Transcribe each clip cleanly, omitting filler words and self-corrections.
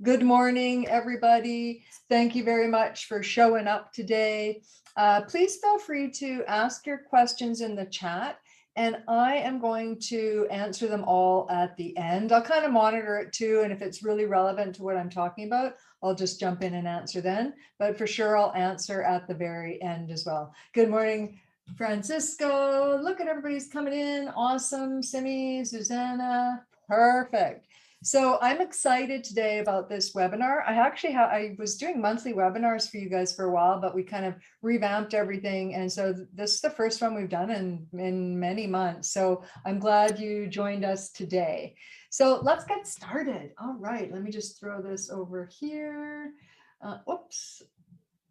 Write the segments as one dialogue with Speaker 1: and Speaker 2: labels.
Speaker 1: Good morning, everybody. Thank you very much for showing up today. Please feel free to ask your questions in the chat, and I am going to answer them all at the end. I'll kind of monitor it too, and if it's really relevant to what I'm talking about, I'll just jump in and answer then. But for sure, I'll answer at the very end as well. Good morning, Francisco. Look at everybody's coming in. Awesome. Simi, Susanna. Perfect. So I'm excited today about this webinar. I was doing monthly webinars for you guys for a while, but we kind of revamped everything. And so this is the first one we've done in many months. So I'm glad you joined us today. So let's get started. All right, let me just throw this over here. Oops.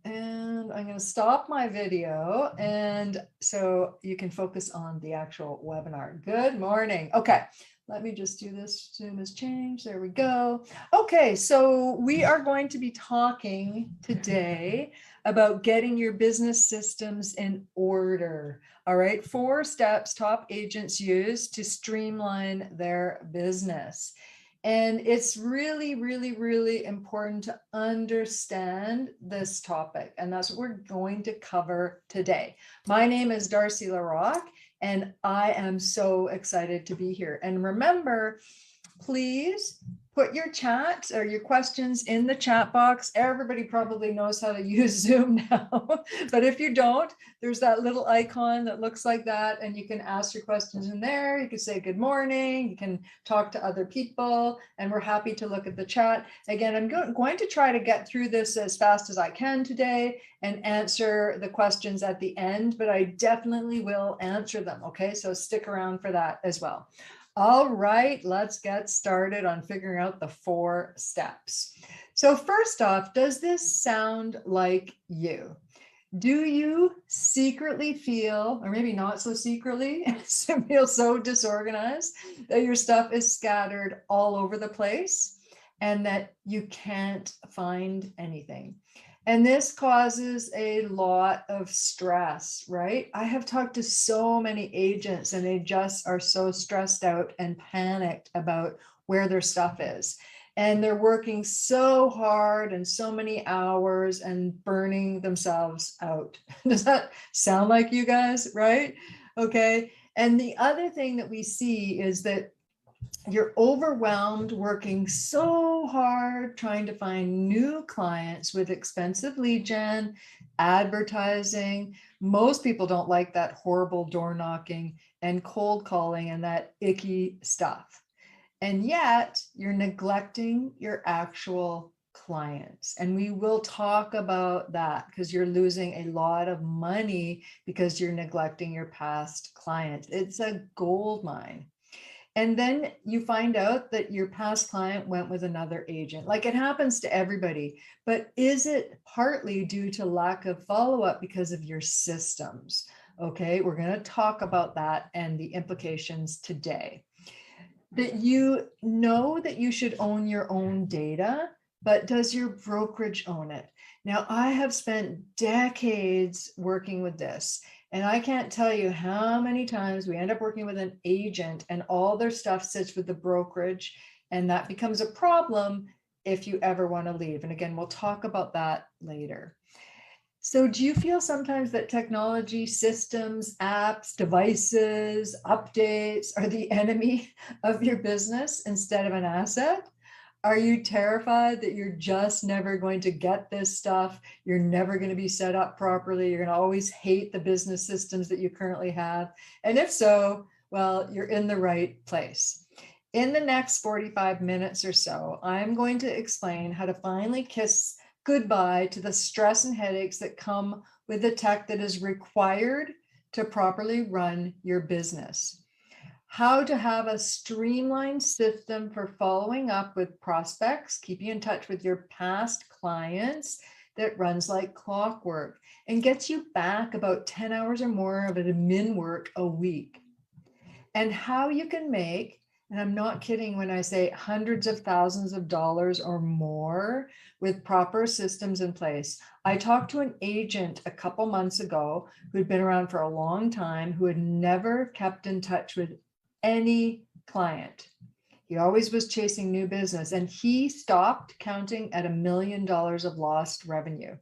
Speaker 1: And I'm going to stop my video and so you can focus on the actual webinar. Good morning. Okay. Let me just do this. Zoom has changed. There we go. Okay, so we are going to be talking today about getting your business systems in order. All right, 4 steps top agents use to streamline their business. And it's really, really, really important to understand this topic. And that's what we're going to cover today. My name is Darci LaRocque, and I am so excited to be here. And remember, please put your chat or your questions in the chat box. Everybody probably knows how to use Zoom now, but if you don't, there's that little icon that looks like that, and you can ask your questions in there. You can say good morning, you can talk to other people, and we're happy to look at the chat. Again, I'm going to try to get through this as fast as I can today and answer the questions at the end, but I definitely will answer them, okay? So stick around for that as well. All right, let's get started on figuring out the 4 steps. So first off, does this sound like you? Do you secretly feel, or maybe not so secretly, feel so disorganized that your stuff is scattered all over the place and that you can't find anything? And this causes a lot of stress, right? I have talked to so many agents and they just are so stressed out and panicked about where their stuff is. And they're working so hard and so many hours and burning themselves out. Does that sound like you guys, right? Okay. And the other thing that we see is that you're overwhelmed, working so hard, trying to find new clients with expensive lead gen, advertising. Most people don't like that horrible door knocking and cold calling and that icky stuff. And yet you're neglecting your actual clients. And we will talk about that because you're losing a lot of money because you're neglecting your past clients. It's a gold mine. And then you find out that your past client went with another agent. Like, it happens to everybody, but is it partly due to lack of follow-up because of your systems? Okay, we're going to talk about that and the implications today. That you know that you should own your own data, but does your brokerage own it? Now, I have spent decades working with this, and I can't tell you how many times we end up working with an agent and all their stuff sits with the brokerage, and that becomes a problem if you ever want to leave. And again, we'll talk about that later. So do you feel sometimes that technology, systems, apps, devices, updates are the enemy of your business instead of an asset? Are you terrified that you're just never going to get this stuff? You're never going to be set up properly. You're going to always hate the business systems that you currently have. And if so, well, you're in the right place. In the next 45 minutes or so, I'm going to explain how to finally kiss goodbye to the stress and headaches that come with the tech that is required to properly run your business. How to have a streamlined system for following up with prospects, keeping in touch with your past clients that runs like clockwork and gets you back about 10 hours or more of admin work a week. And how you can make, and I'm not kidding when I say hundreds of thousands of dollars or more with proper systems in place. I talked to an agent a couple months ago who'd been around for a long time, who had never kept in touch with any client. He always was chasing new business, and he stopped counting at $1 million of lost revenue.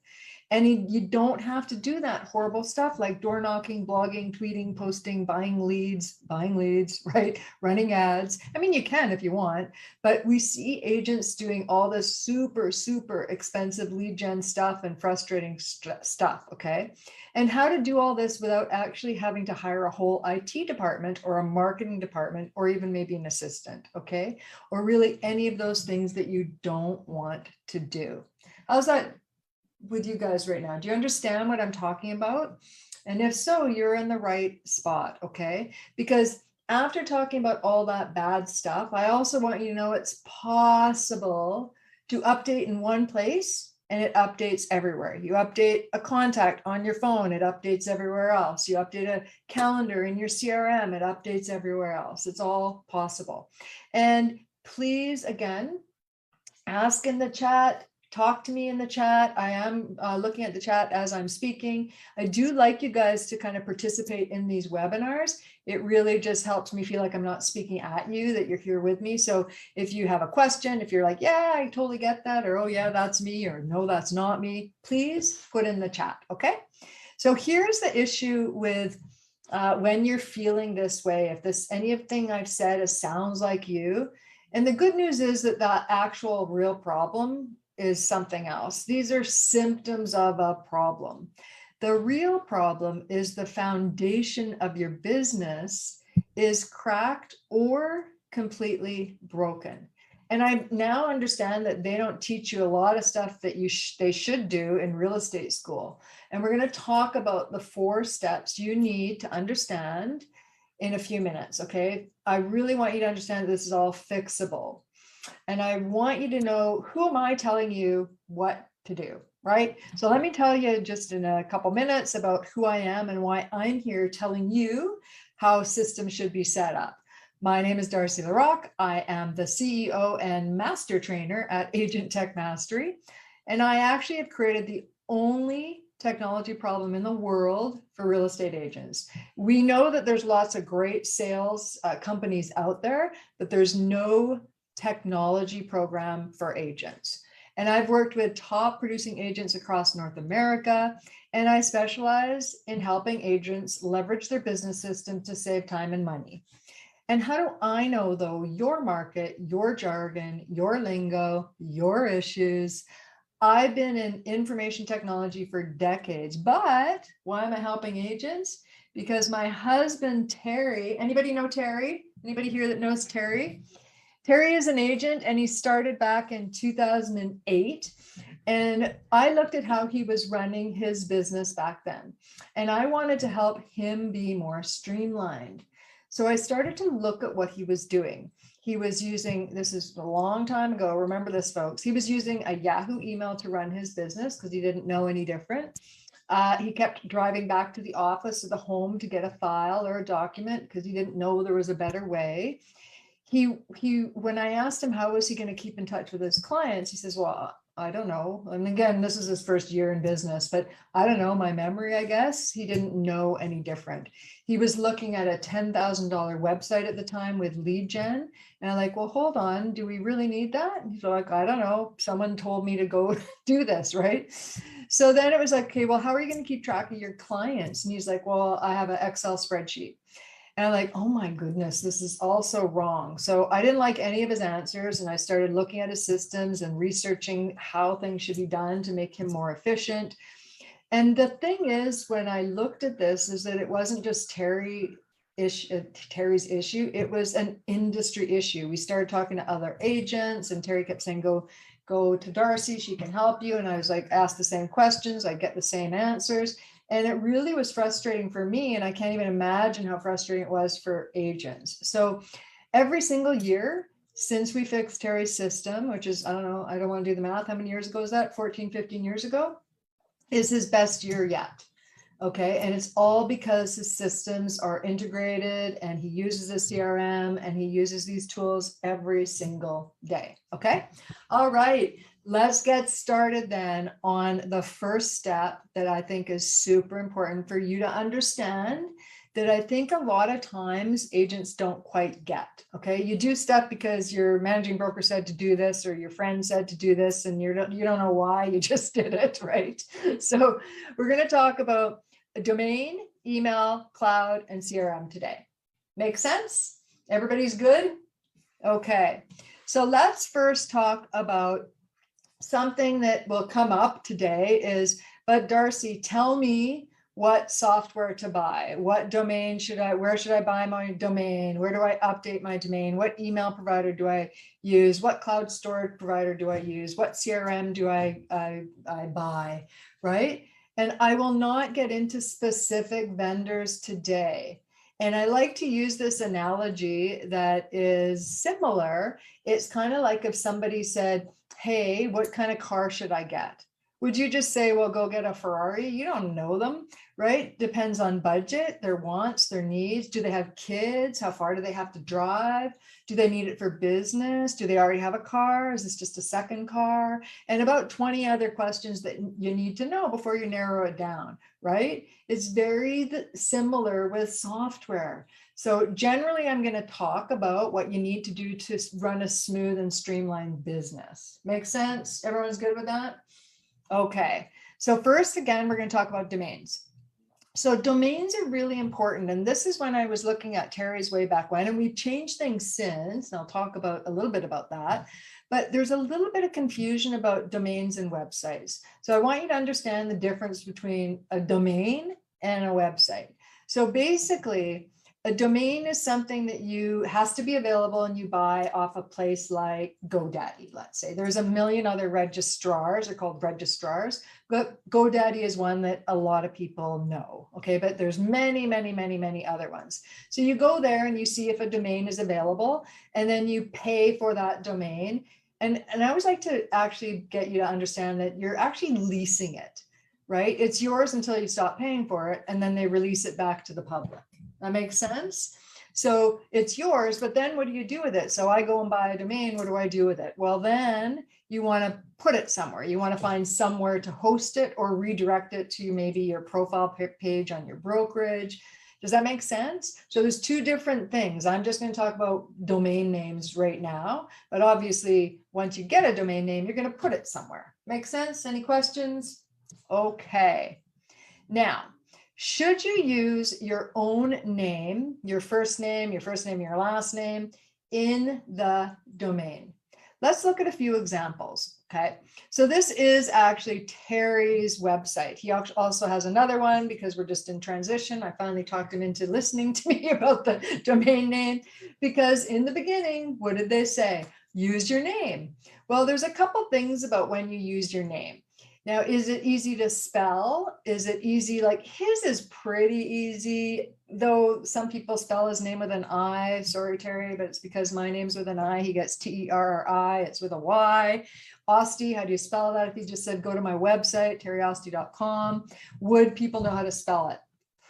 Speaker 1: And you don't have to do that horrible stuff like door knocking, blogging, tweeting, posting, buying leads, right? Running ads. I mean, you can if you want, but we see agents doing all this super, super expensive lead gen stuff and frustrating stuff, okay? And how to do all this without actually having to hire a whole IT department or a marketing department, or even maybe an assistant, okay? Or really any of those things that you don't want to do. How's that with you guys right now? Do you understand what I'm talking about? And if so, you're in the right spot, okay? Because after talking about all that bad stuff, I also want you to know it's possible to update in one place and it updates everywhere. You update a contact on your phone, it updates everywhere else. You update a calendar in your CRM, it updates everywhere else. It's all possible. And please, again, ask in the chat. Talk to me in the chat. I am looking at the chat as I'm speaking. I do like you guys to kind of participate in these webinars. It really just helps me feel like I'm not speaking at you, that you're here with me. So if you have a question, if you're like, yeah, I totally get that, or oh yeah, that's me, or no, that's not me, please put in the chat, okay? So here's the issue with when you're feeling this way, if anything I've said sounds like you. And the good news is that that actual real problem is something else. These are symptoms of a problem. The real problem is the foundation of your business is cracked or completely broken. And I now understand that they don't teach you a lot of stuff that they should do in real estate school. And we're going to talk about the 4 steps you need to understand in a few minutes, okay? I really want you to understand that this is all fixable. And I want you to know, who am I telling you what to do, right? So let me tell you just in a couple minutes about who I am and why I'm here telling you how systems should be set up. My name is Darci LaRocque. I am the CEO and master trainer at Agent Tech Mastery. And I actually have created the only technology problem in the world for real estate agents. We know that there's lots of great sales companies out there, but there's no technology program for agents. And I've worked with top producing agents across North America, and I specialize in helping agents leverage their business system to save time and money. And how do I know, though, your market, your jargon, your lingo, your issues? I've been in information technology for decades, but why am I helping agents? Because my husband, Terry, anybody know Terry? Anybody here that knows Terry? Terry is an agent, and he started back in 2008. And I looked at how he was running his business back then, and I wanted to help him be more streamlined. So I started to look at what he was doing. He was using, this is a long time ago, remember this, folks, he was using a Yahoo email to run his business because he didn't know any different. He kept driving back to the office or the home to get a file or a document because he didn't know there was a better way. When I asked him how was he going to keep in touch with his clients, he says, well, I don't know. And again, this is his first year in business, but I don't know, my memory, I guess. He didn't know any different. He was looking at a $10,000 website at the time with lead gen. And I'm like, well, hold on, do we really need that? And he's like, I don't know. Someone told me to go do this, right? So then it was like, okay, well, how are you going to keep track of your clients? And he's like, well, I have an Excel spreadsheet. And I'm like, oh my goodness, this is also wrong. So I didn't like any of his answers. And I started looking at his systems and researching how things should be done to make him more efficient. And the thing is, when I looked at this, is that it wasn't just Terry's issue. It was an industry issue. We started talking to other agents, and Terry kept saying, go to Darci, she can help you. And I was like, ask the same questions, I get the same answers. And it really was frustrating for me. And I can't even imagine how frustrating it was for agents. So every single year since we fixed Terry's system, which is, I don't know, I don't want to do the math. How many years ago is that? 14, 15 years ago, is his best year yet. Okay. And it's all because his systems are integrated and he uses a CRM and he uses these tools every single day. Okay. All right. Let's get started then on the first step that I think is super important for you to understand, that I think a lot of times agents don't quite get. Okay, you do stuff because your managing broker said to do this, or your friend said to do this, and you don't know why, you just did it, right? So we're going to talk about a domain, email, cloud, and CRM today. Make sense? Everybody's good? Okay, so let's first talk about something that will come up today is, but Darci, tell me what software to buy, what domain where should I buy my domain? Where do I update my domain? What email provider do I use? What cloud storage provider do I use? What CRM do I buy, right? And I will not get into specific vendors today. And I like to use this analogy that is similar. It's kind of like if somebody said, hey, what kind of car should I get? Would you just say, well, go get a Ferrari? You don't know them, right? Depends on budget, their wants, their needs. Do they have kids? How far do they have to drive? Do they need it for business? Do they already have a car? Is this just a second car? And about 20 other questions that you need to know before you narrow it down, right? It's very similar with software. So generally, I'm going to talk about what you need to do to run a smooth and streamlined business. Make sense? Everyone's good with that? Okay. So first, again, we're going to talk about domains. So domains are really important. And this is when I was looking at Terry's way back when, and we've changed things since, and I'll talk about a little bit about that. But there's a little bit of confusion about domains and websites. So I want you to understand the difference between a domain and a website. So basically, a domain is something that has to be available and you buy off a place like GoDaddy, let's say. There's a million other registrars, they're called registrars, but GoDaddy is one that a lot of people know, okay? But there's many, many, many, many other ones. So you go there and you see if a domain is available, and then you pay for that domain. And I always like to actually get you to understand that you're actually leasing it, right? It's yours until you stop paying for it, and then they release it back to the public. That makes sense? So it's yours, but then what do you do with it? So I go and buy a domain. What do I do with it? Well, then you want to put it somewhere. You want to find somewhere to host it or redirect it to maybe your profile page on your brokerage. Does that make sense? So there's two different things. I'm just going to talk about domain names right now, but obviously once you get a domain name, you're going to put it somewhere. Make sense? Any questions? Okay. Now, should you use your own name, your first name, your last name in the domain? Let's look at a few examples, okay? So this is actually Terry's website. He also has another one because we're just in transition. I finally talked him into listening to me about the domain name because in the beginning, what did they say? Use your name. Well, there's a couple things about when you use your name. Now, is it easy to spell? Is it easy? Like his is pretty easy, though some people spell his name with an I. Sorry, Terry, but it's because my name's with an I. He gets Terri. It's with a Y. Osti, how do you spell that? If you just said, go to my website, terriosti.com, would people know how to spell it?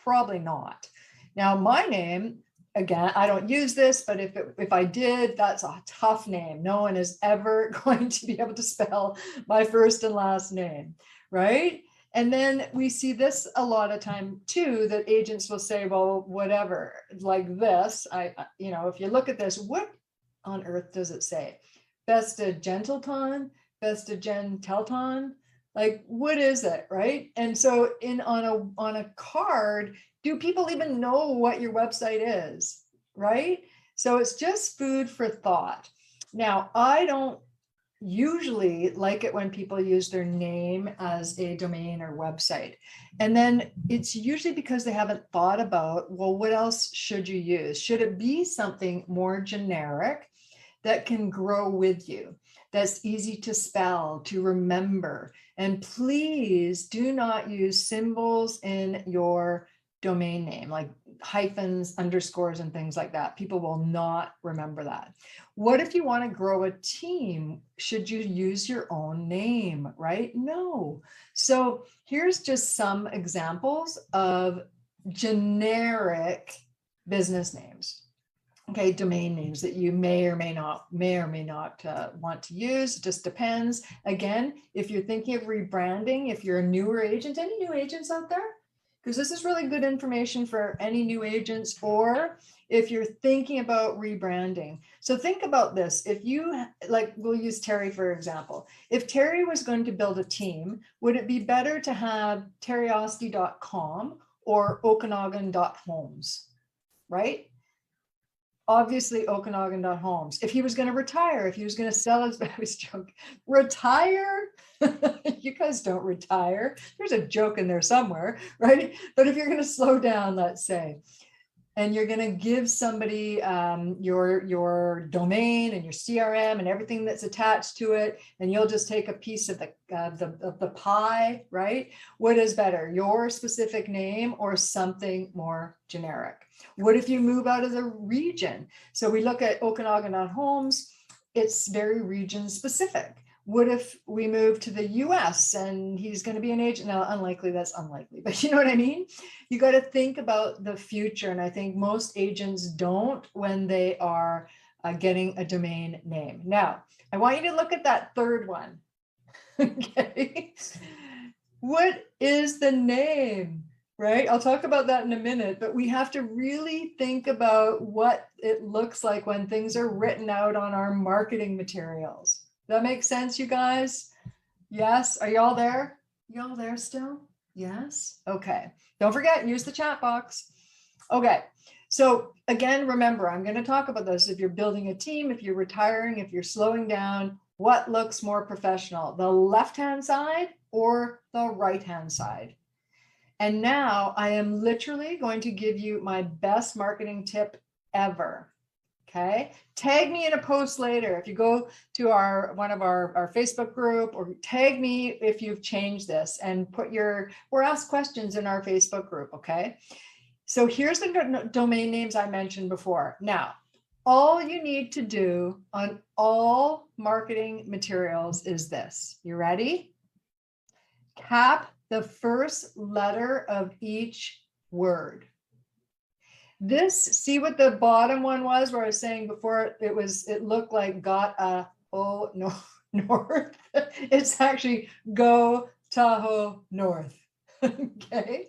Speaker 1: Probably not. Now, my name, again, I don't use this, but if I did, that's a tough name. No one is ever going to be able to spell my first and last name, right? And then we see this a lot of time too, that agents will say, well, whatever, like this, if you look at this, what on earth does it say? Besta Gentleton, Besta Gentelton, like what is it, right? And so on a card, do people even know what your website is, right? So it's just food for thought. Now, I don't usually like it when people use their name as a domain or website. And then it's usually because they haven't thought about, well, what else should you use? Should it be something more generic that can grow with you, that's easy to spell, to remember? And please do not use symbols in your domain name, like hyphens, underscores, and things like that. People will not remember that. What if you want to grow a team? Should you use your own name, right? No. So here's just some examples of generic business names. Okay, domain names that you may or may not want to use. It just depends. Again, if you're thinking of rebranding, if you're a newer agent, any new agents out there? because this is really good information for any new agents, or if you're thinking about rebranding. So think about this. If you, like, we'll use Terry for example. If Terry was going to build a team, would it be better to have terryosity.com or okanagan.homes, right? Obviously Okanagan.homes. If he was going to retire, if he was going to sell his, I was joking, retire? You guys don't retire. There's a joke in there somewhere, right? But if you're going to slow down, let's say, and you're going to give somebody your domain and your CRM and everything that's attached to it, and you'll just take a piece of the pie, right? What is better, your specific name or something more generic? What if you move out of the region? So we look at Okanagan.homes, it's very region specific. What if we move to the US and he's going to be an agent? Now, unlikely, that's unlikely, but you know what I mean? You got to think about the future. And I think most agents don't when they are getting a domain name. Now, I want you to look at that third one. Okay. What is the name? Right? I'll talk about that in a minute, but we have to really think about what it looks like when things are written out on our marketing materials. That makes sense, you guys? Yes. Are y'all there? Y'all there still? Yes. Okay. Don't forget, use the chat box. Okay. So again, remember, I'm going to talk about this. If you're building a team, if you're retiring, if you're slowing down, what looks more professional, the left-hand side or the right-hand side? And now I am literally going to give you my best marketing tip ever. Okay. Tag me in a post later. If you go to one of our Facebook group, or tag me if you've changed this, and put or ask questions in our Facebook group. Okay. So here's the domain names I mentioned before. Now, all you need to do on all marketing materials is this. You ready? Cap the first letter of each word. This, see what the bottom one was, where I was saying before, it looked like got a north. It's actually go Tahoe North. Okay.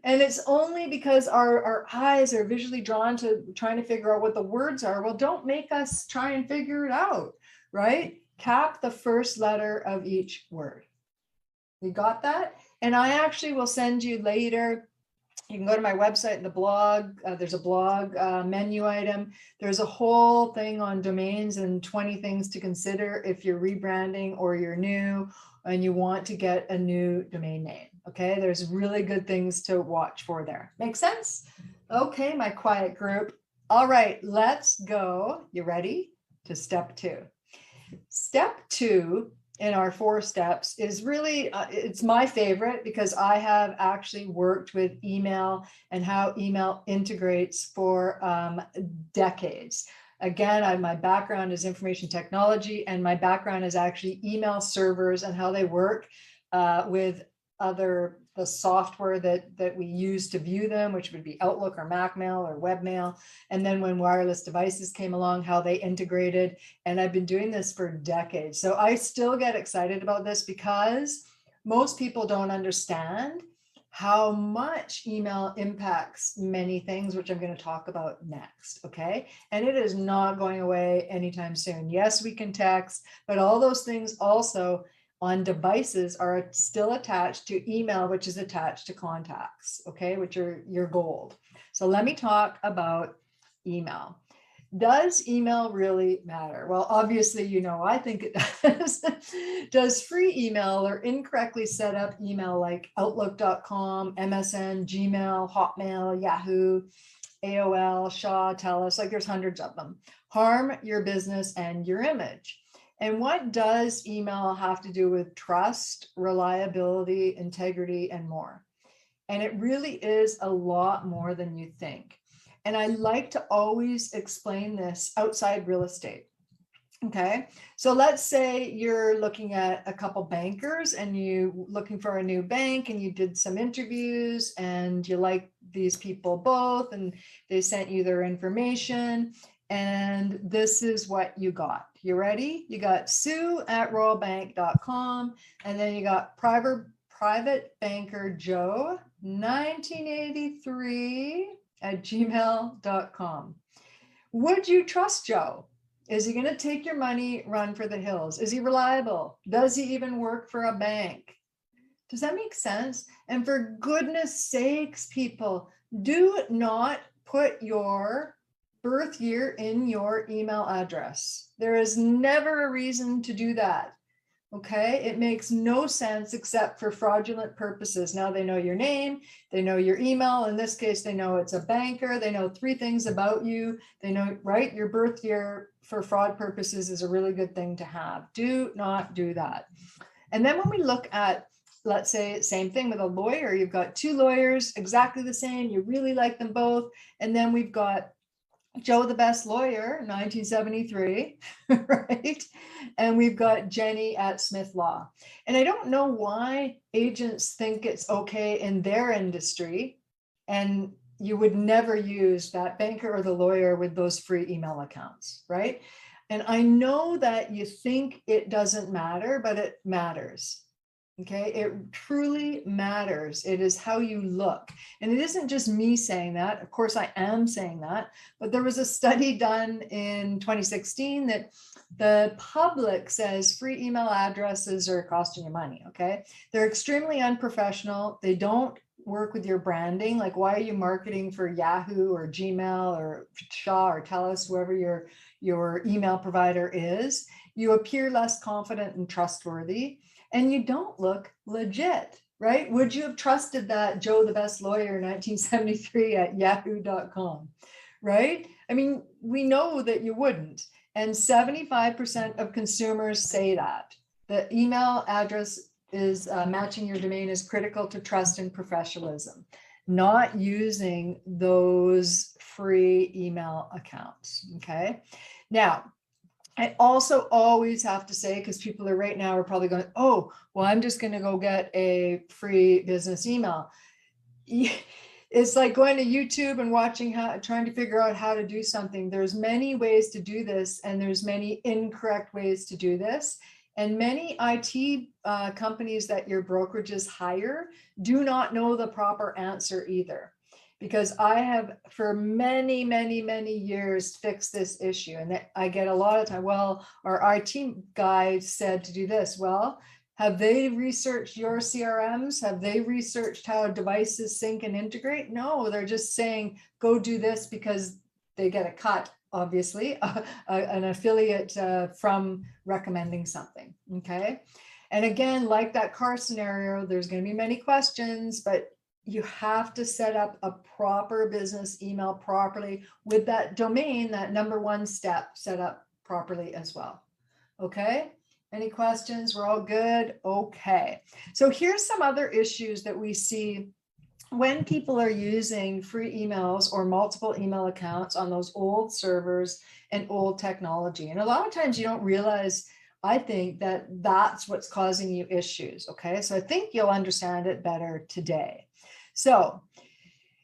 Speaker 1: And it's only because our eyes are visually drawn to trying to figure out what the words are. Well, don't make us try and figure it out, right? Cap the first letter of each word. You got that? And I actually will send you later. You can go to my website and the blog. There's a blog menu item. There's a whole thing on domains and 20 things to consider if you're rebranding or you're new and you want to get a new domain name. Okay, there's really good things to watch for there. Make sense? Okay, my quiet group. All right, let's go. You ready? To step 2. Step 2 in our 4 steps is really, it's my favorite because I have actually worked with email and how email integrates for decades. Again, my background is information technology, and my background is actually email servers and how they work with the software that we use to view them, which would be Outlook or Macmail or Webmail. And then when wireless devices came along, how they integrated. And I've been doing this for decades. So I still get excited about this because most people don't understand how much email impacts many things, which I'm going to talk about next. Okay. And it is not going away anytime soon. Yes, we can text, but all those things also on devices are still attached to email, which is attached to contacts, okay, which are your gold. So let me talk about email. Does email really matter? Well, obviously, you know, I think it does. Does free email or incorrectly set up email like Outlook.com, MSN, Gmail, Hotmail, Yahoo, AOL, Shaw, TELUS, like there's hundreds of them, harm your business and your image? And what does email have to do with trust, reliability, integrity, and more? And it really is a lot more than you think. And I like to always explain this outside real estate. Okay, so let's say you're looking at a couple bankers and you looking for a new bank, and you did some interviews and you like these people both, and they sent you their information. And this is what you got. You ready? You got Sue at royalbank.com, and then you got privatebankerjoe1983@gmail.com. Would you trust Joe? Is he going to take your money, run for the hills? Is he reliable? Does he even work for a bank? Does that make sense? And for goodness sakes, people, do not put your birth year in your email address. There is never a reason to do that. Okay, it makes no sense except for fraudulent purposes. Now they know your name, they know your email. In this case, they know it's a banker. They know 3 things about you. They know, right? Your birth year for fraud purposes is a really good thing to have. Do not do that. And then when we look at, let's say, same thing with a lawyer, you've got 2 lawyers, exactly the same. You really like them both. And then we've got Joe the Best Lawyer, 1973, right? And we've got Jenny at Smith Law. And I don't know why agents think it's okay in their industry, and you would never use that banker or the lawyer with those free email accounts, right? And I know that you think it doesn't matter, but it matters. Okay, it truly matters. It is how you look. And it isn't just me saying that. Of course, I am saying that. But there was a study done in 2016 that the public says free email addresses are costing you money. Okay, they're extremely unprofessional. They don't work with your branding. Like, why are you marketing for Yahoo or Gmail or Shaw or TELUS, whoever your email provider is? You appear less confident and trustworthy. And you don't look legit, right? Would you have trusted that Joe the Best Lawyer 1973 at yahoo.com, right? I mean, we know that you wouldn't. And 75% of consumers say that. The email address is matching your domain is critical to trust and professionalism, not using those free email accounts, okay? Now, I also always have to say, because people are right now are probably going, oh, well, I'm just going to go get a free business email. It's like going to YouTube and watching trying to figure out how to do something. There's many ways to do this, and there's many incorrect ways to do this. And many IT companies that your brokerages hire do not know the proper answer either. Because I have for many, many, many years fixed this issue. And I get a lot of time, well, our IT guy said to do this. Well, have they researched your CRMs? Have they researched how devices sync and integrate? No, they're just saying, go do this because they get a cut, obviously, an affiliate from recommending something, okay? And again, like that car scenario, there's gonna be many questions, but you have to set up a proper business email properly with that domain, that number 1 step set up properly as well. Okay, any questions? We're all good? Okay, so here's some other issues that we see when people are using free emails or multiple email accounts on those old servers and old technology. And a lot of times you don't realize, I think, that that's what's causing you issues. Okay, so I think you'll understand it better today. So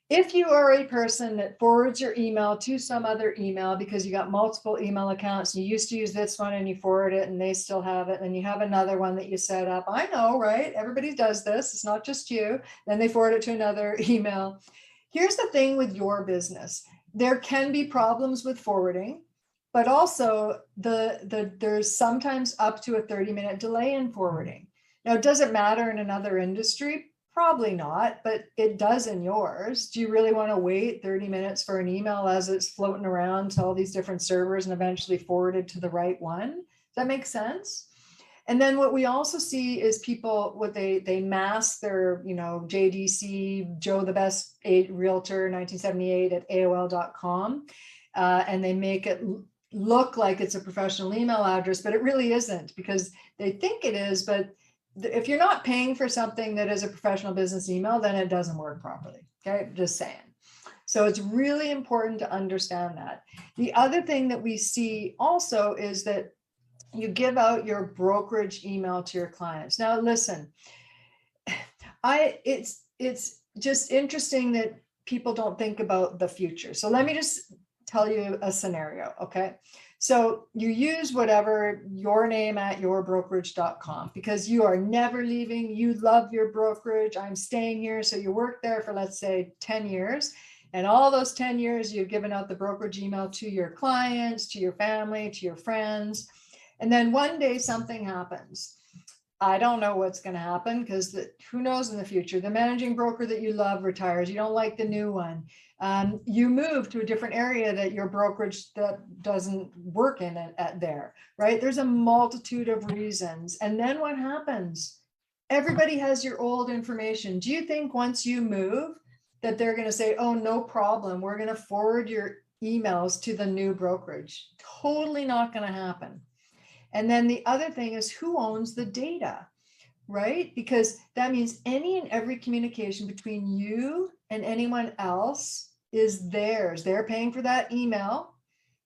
Speaker 1: if you are a person that forwards your email to some other email because you got multiple email accounts, you used to use this one and you forward it and they still have it, and you have another one that you set up. I know, right? Everybody does this. It's not just you. Then they forward it to another email. Here's the thing with your business. There can be problems with forwarding, but also there's sometimes up to a 30-minute delay in forwarding. Now, does it matter in another industry? Probably not, but it does in yours. Do you really want to wait 30 minutes for an email as it's floating around to all these different servers and eventually forwarded to the right one? Does that make sense? And then what we also see is people, what they mask their, JDC, Joe the Best Realtor 1978 at AOL.com, and they make it look like it's a professional email address, but it really isn't, because they think it is, but if you're not paying for something that is a professional business email, then it doesn't work properly. Okay, just saying. So it's really important to understand that. The other thing that we see also is that you give out your brokerage email to your clients. Now, listen, it's just interesting that people don't think about the future. So let me just tell you a scenario, okay? So you use whatever your name at yourbrokerage.com because you are never leaving. You love your brokerage. I'm staying here. So you work there for, let's say, 10 years. And all those 10 years, you've given out the brokerage email to your clients, to your family, to your friends. And then one day something happens. I don't know what's going to happen because who knows in the future. The managing broker that you love retires. You don't like the new one. You move to a different area that your brokerage that doesn't work in it at there, right? There's a multitude of reasons. And then what happens? Everybody has your old information. Do you think once you move that they're going to say, oh, no problem, we're going to forward your emails to the new brokerage? Totally not going to happen. And then the other thing is who owns the data, right? Because that means any and every communication between you and anyone else is theirs. They're paying for that email,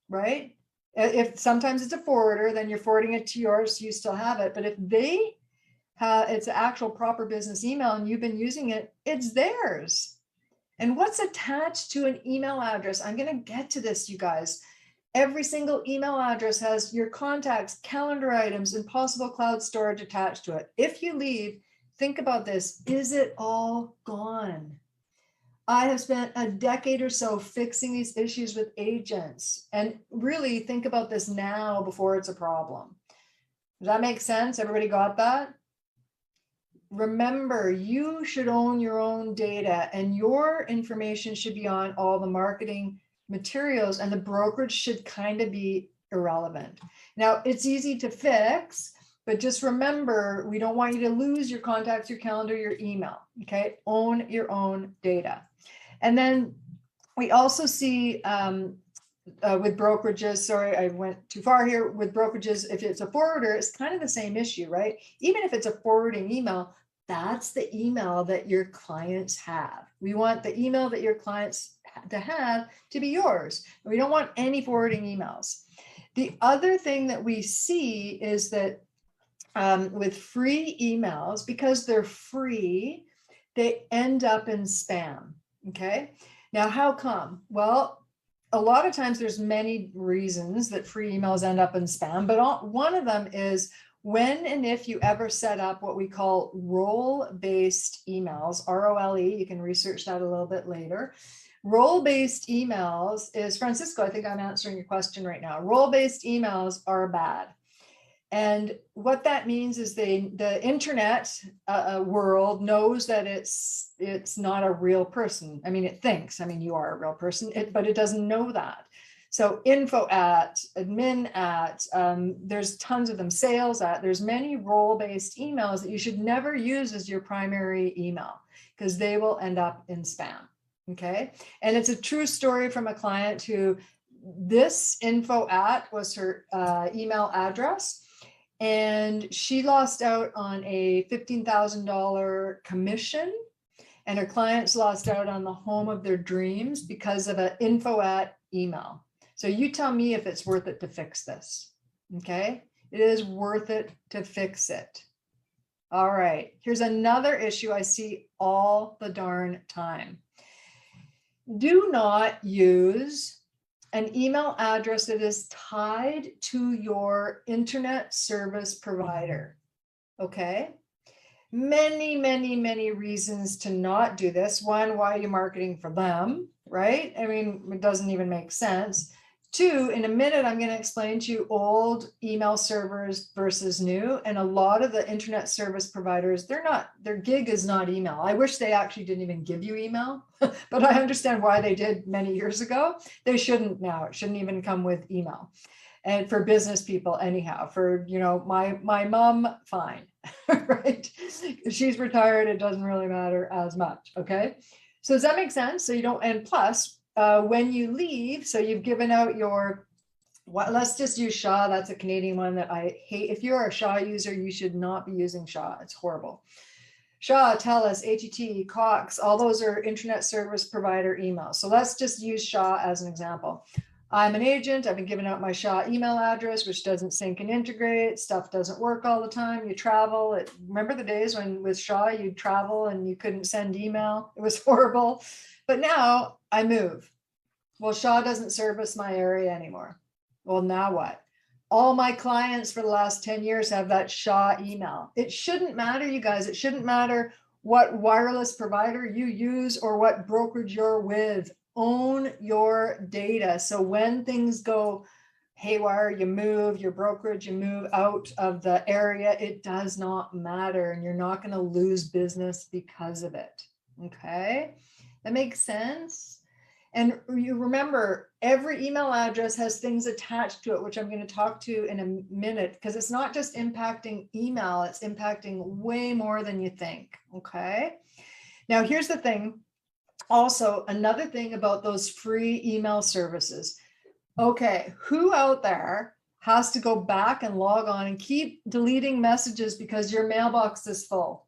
Speaker 1: right? If sometimes it's a forwarder, then you're forwarding it to yours, so you still have it. But if they have, it's an actual proper business email and you've been using it, it's theirs. And what's attached to an email address? I'm going to get to this, you guys. Every single email address has your contacts, calendar items, and possible cloud storage attached to it. If you leave, think about this. Is it all gone? I have spent a decade or so fixing these issues with agents. And really think about this now before it's a problem. Does that make sense? Everybody got that? Remember, you should own your own data and your information should be on all the marketing materials, and the brokerage should kind of be irrelevant. Now, it's easy to fix, but just remember, we don't want you to lose your contacts, your calendar, your email, okay? Own your own data. And then we also see with brokerages, sorry, I went too far here, with brokerages, if it's a forwarder, it's kind of the same issue, right? Even if it's a forwarding email, that's the email that your clients have. We want the email that your clients to be yours. We don't want any forwarding emails. The other thing that we see is that with free emails, because they're free, they end up in spam. Okay. Now, how come? Well, a lot of times there's many reasons that free emails end up in spam, but one of them is when and if you ever set up what we call role-based emails, ROLE, you can research that a little bit later. Role-based emails is, Francisco, I think I'm answering your question right now. Role-based emails are bad. And what that means is the internet world knows that it's not a real person. I mean, it thinks, I mean, you are a real person, but it doesn't know that. So info at, admin at, there's tons of them, sales at, there's many role-based emails that you should never use as your primary email because they will end up in spam. Okay. And it's a true story from a client who this info at was her email address. And she lost out on a $15,000 commission, and her clients lost out on the home of their dreams because of an info at email. So you tell me if it's worth it to fix this. Okay. It is worth it to fix it. All right. Here's another issue I see all the darn time. Do not use an email address that is tied to your internet service provider. Okay. Many, many, many reasons to not do this. One, why are you marketing for them? Right? I mean, it doesn't even make sense. Two, in a minute, I'm going to explain to you old email servers versus new. And a lot of the internet service providers, their gig is not email. I wish they actually didn't even give you email, but I understand why they did many years ago. They shouldn't now. It shouldn't even come with email. And for business people, anyhow, for, you know, my mom, fine, right? If she's retired, it doesn't really matter as much. Okay. So does that make sense? So you don't, and plus, when you leave, so you've given out your, let's just use Shaw. That's a Canadian one that I hate. If you're a Shaw user, you should not be using Shaw. It's horrible. Shaw, TELUS, HET, Cox, all those are internet service provider emails. So let's just use Shaw as an example. I'm an agent. I've been giving out my Shaw email address, which doesn't sync and integrate. Stuff doesn't work all the time. You travel. Remember the days when with Shaw, you'd travel and you couldn't send email? It was horrible. But now I move. Well, Shaw doesn't service my area anymore. Well, now what? All my clients for the last 10 years have that Shaw email. It shouldn't matter, you guys. It shouldn't matter what wireless provider you use or what brokerage you're with. Own your data. So when things go haywire, you move your brokerage, you move out of the area, it does not matter, and you're not going to lose business because of it. Okay, that makes sense. And you remember, every email address has things attached to it, which I'm going to talk to in a minute, because it's not just impacting email, it's impacting way more than you think. Okay, now here's the thing. Also, another thing about those free email services. Okay, who out there has to go back and log on and keep deleting messages because your mailbox is full?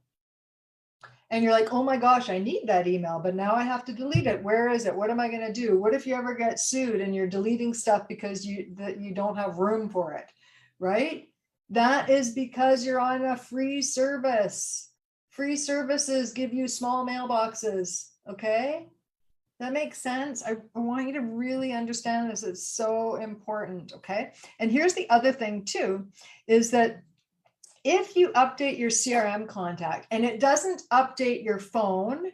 Speaker 1: And you're like, oh my gosh, I need that email, but now I have to delete it. Where is it? What am I going to do? What if you ever get sued and you're deleting stuff because you don't have room for it, right? That is because you're on a free service. Free services give you small mailboxes, okay? That makes sense. I want you to really understand this. It's so important, okay? And here's the other thing too, is that if you update your CRM contact and it doesn't update your phone,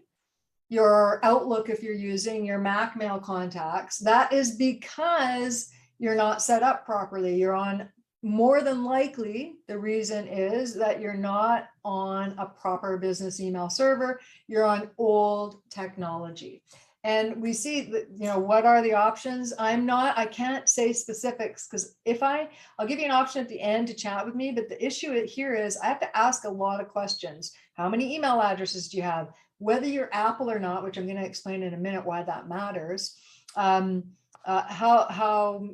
Speaker 1: your Outlook, if you're using your Mac mail contacts, that is because you're not set up properly. You're on, more than likely, the reason is that you're not on a proper business email server. You're on old technology. And we see that, what are the options? I can't say specifics, because I'll give you an option at the end to chat with me, but the issue here is I have to ask a lot of questions. How many email addresses do you have? Whether you're Apple or not, which I'm going to explain in a minute why that matters. How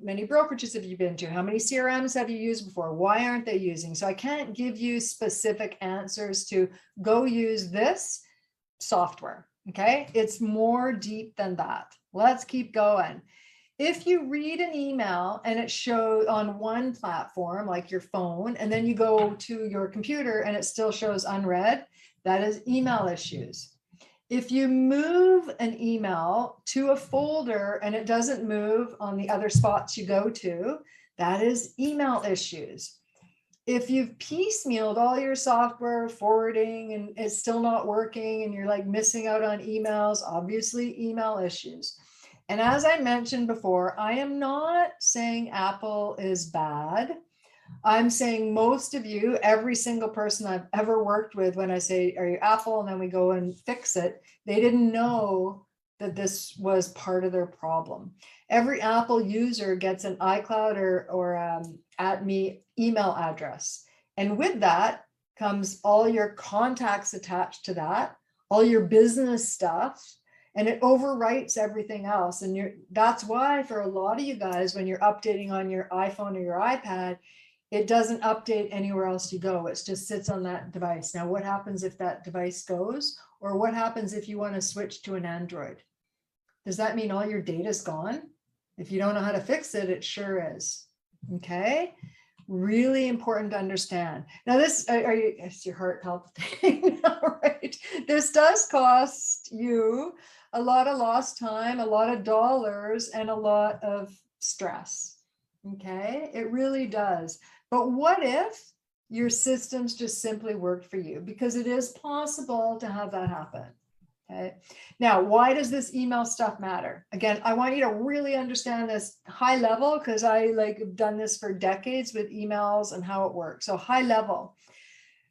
Speaker 1: many brokerages have you been to? How many CRMs have you used before? Why aren't they using? So I can't give you specific answers to go use this software. Okay, it's more deep than that. Let's keep going. If you read an email and it shows on one platform, like your phone, and then you go to your computer and it still shows unread, that is email issues. If you move an email to a folder and it doesn't move on the other spots you go to, that is email issues. If you've piecemealed all your software forwarding and it's still not working and you're like missing out on emails, obviously email issues. And as I mentioned before, I am not saying Apple is bad. I'm saying most of you, every single person I've ever worked with, when I say, are you Apple? And then we go and fix it, they didn't know that this was part of their problem. Every Apple user gets an iCloud or @me email address. And with that comes all your contacts attached to that, all your business stuff, and it overwrites everything else. And that's why for a lot of you guys, when you're updating on your iPhone or your iPad, it doesn't update anywhere else you go. It just sits on that device. Now, what happens if that device goes? Or what happens if you want to switch to an Android? Does that mean all your data is gone? If you don't know how to fix it, it sure is. Okay? Really important to understand. Now, is your heart palpitating? All right. This does cost you a lot of lost time, a lot of dollars, and a lot of stress. Okay? It really does. But what if your systems just simply worked for you? Because it is possible to have that happen. Okay. Now, why does this email stuff matter? Again, I want you to really understand this high level, because I have done this for decades with emails and how it works. So high level,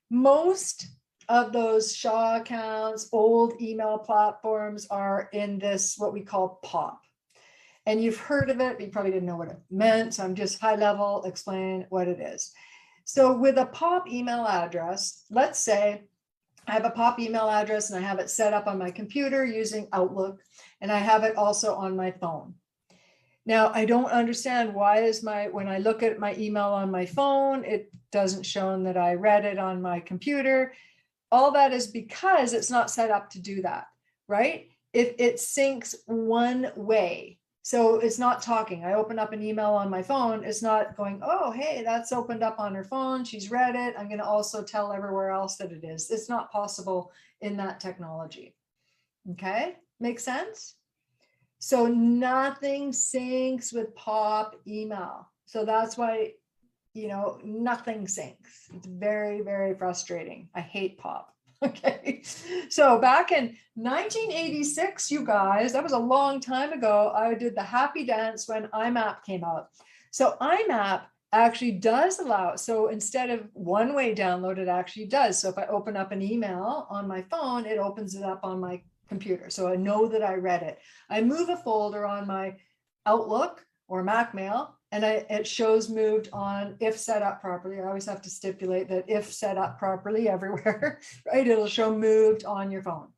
Speaker 1: most of those Shaw accounts, old email platforms are in this, what we call POP. And you've heard of it, but you probably didn't know what it meant. So I'm just high level, explain what it is. So with a POP email address, let's say I have a POP email address and I have it set up on my computer using Outlook, and I have it also on my phone. Now, I don't understand why when I look at my email on my phone, it doesn't show that I read it on my computer. All that is because it's not set up to do that, right? If it syncs one way. So it's not talking. I open up an email on my phone. It's not going, oh, hey, that's opened up on her phone. She's read it. I'm going to also tell everywhere else that it is. It's not possible in that technology. Okay, makes sense? So nothing syncs with POP email. So that's why, nothing syncs. It's very, very frustrating. I hate pop. Okay. So back in 1986, you guys, that was a long time ago, I did the happy dance when IMAP came out. So IMAP actually does allow, so instead of one-way download, it actually does. So if I open up an email on my phone, it opens it up on my computer. So I know that I read it. I move a folder on my Outlook or Mac Mail, and it shows moved on if set up properly. I always have to stipulate that if set up properly everywhere, right? It'll show moved on your phone.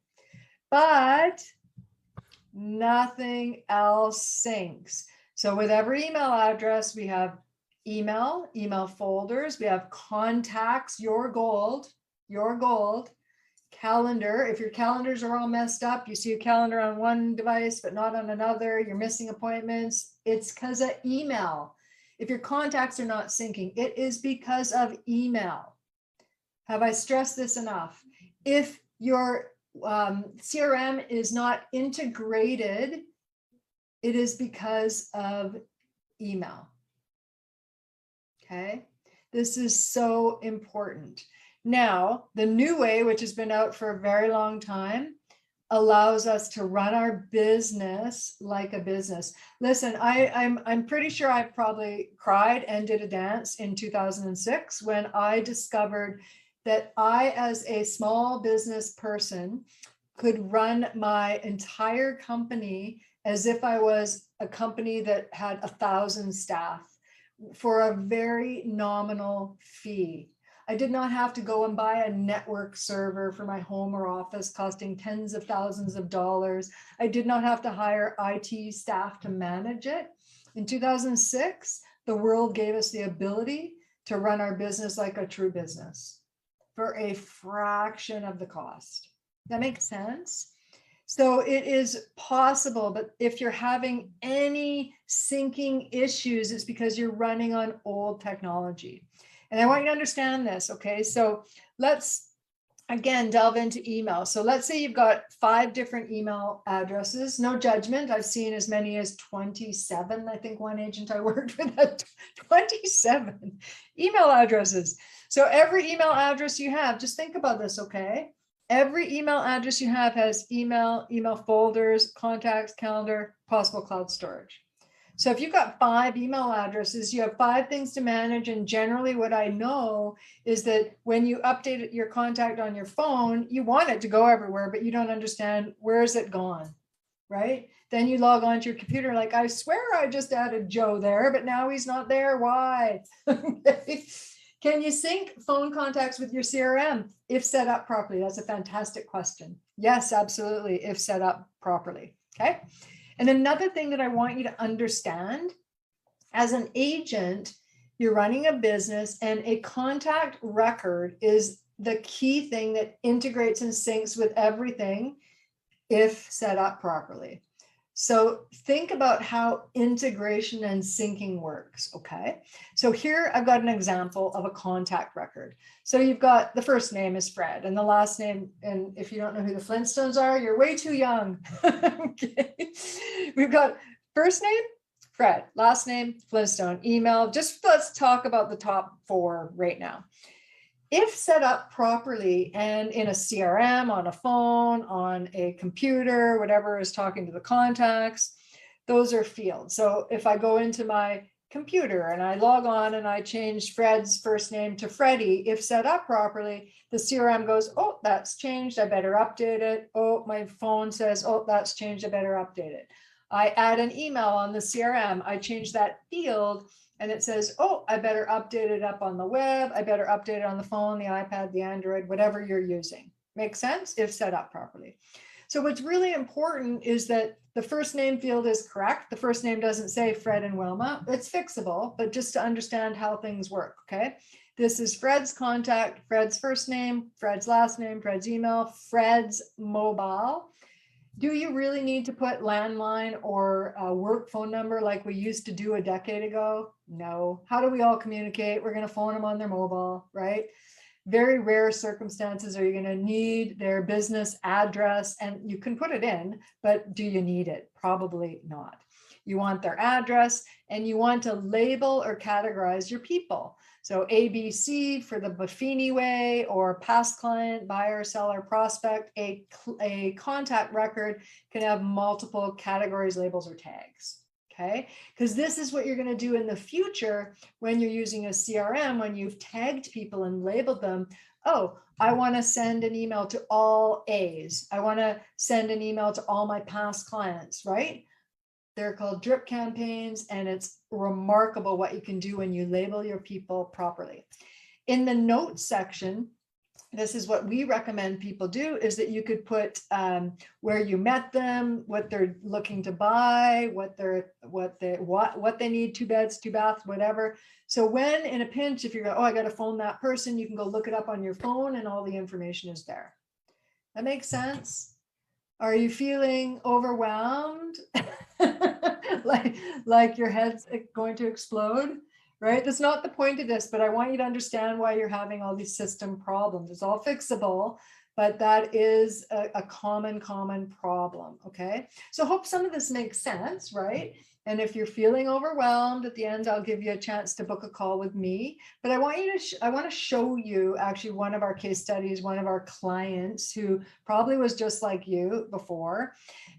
Speaker 1: But nothing else syncs. So with every email address, we have email folders, we have contacts, your gold, calendar. If your calendars are all messed up, you see a calendar on one device, but not on another, you're missing appointments, it's because of email. If your contacts are not syncing, it is because of email. Have I stressed this enough? If your CRM is not integrated, it is because of email. Okay, this is so important. Now, the new way, which has been out for a very long time, allows us to run our business like a business. Listen, I'm pretty sure I probably cried and did a dance in 2006 when I discovered that I, as a small business person, could run my entire company as if I was a company that had 1,000 staff for a very nominal fee. I did not have to go and buy a network server for my home or office costing tens of thousands of dollars. I did not have to hire IT staff to manage it. In 2006, the world gave us the ability to run our business like a true business for a fraction of the cost. That makes sense? So it is possible, but if you're having any syncing issues, it's because you're running on old technology. And I want you to understand this, okay? So let's, again, delve into email. So let's say you've got 5 different email addresses. No judgment. I've seen as many as 27. I think one agent I worked with had 27 email addresses. So every email address you have, just think about this, okay? Every email address you have has email folders, contacts, calendar, possible cloud storage. So if you've got 5 email addresses, you have 5 things to manage. And generally what I know is that when you update your contact on your phone, you want it to go everywhere, but you don't understand where is it gone, right? Then you log on to your computer like, I swear I just added Joe there, but now he's not there. Why? Okay. Can you sync phone contacts with your CRM if set up properly? That's a fantastic question. Yes, absolutely, if set up properly, okay? And another thing that I want you to understand, as an agent, you're running a business and a contact record is the key thing that integrates and syncs with everything if set up properly. So think about how integration and syncing works, okay? So here I've got an example of a contact record. So you've got the first name is Fred and the last name, and if you don't know who the Flintstones are, you're way too young. Okay. We've got first name, Fred, last name, Flintstone, email. Just let's talk about the top 4 right now. If set up properly and in a CRM, on a phone, on a computer, whatever is talking to the contacts, those are fields. So if I go into my computer and I log on and I change Fred's first name to Freddie, if set up properly, the CRM goes, oh, that's changed, I better update it. Oh, my phone says, oh, that's changed, I better update it. I add an email on the CRM, I change that field, and it says, oh, I better update it up on the web. I better update it on the phone, the iPad, the Android, whatever you're using. Make sense? If set up properly. So what's really important is that the first name field is correct. The first name doesn't say Fred and Wilma. It's fixable, but just to understand how things work, okay? This is Fred's contact, Fred's first name, Fred's last name, Fred's email, Fred's mobile. Do you really need to put landline or a work phone number like we used to do a decade ago? No. How do we all communicate? We're going to phone them on their mobile, right? Very rare circumstances are you going to need their business address, and you can put it in, but do you need it? Probably not. you want their address, and you want to label or categorize your people. So ABC for the Buffini way, or past client, buyer, seller, prospect. A contact record can have multiple categories, labels, or tags. Okay, because this is what you're going to do in the future when you're using a CRM, when you've tagged people and labeled them. Oh, I want to send an email to all A's. I want to send an email to all my past clients, right? They're called drip campaigns, and it's remarkable what you can do when you label your people properly. In the notes section, this is what we recommend people do, is that you could put where you met them, what they're looking to buy, what they need, 2 beds, 2 baths, whatever. So when in a pinch, if you're going, oh, I got to phone that person, you can go look it up on your phone and all the information is there. That makes sense? Are you feeling overwhelmed? like your head's going to explode? Right? That's not the point of this, but I want you to understand why you're having all these system problems. It's all fixable, but that is a common problem. Okay. So hope some of this makes sense, right? And if you're feeling overwhelmed at the end, I'll give you a chance to book a call with me. But I want to show you actually one of our case studies, one of our clients who probably was just like you before.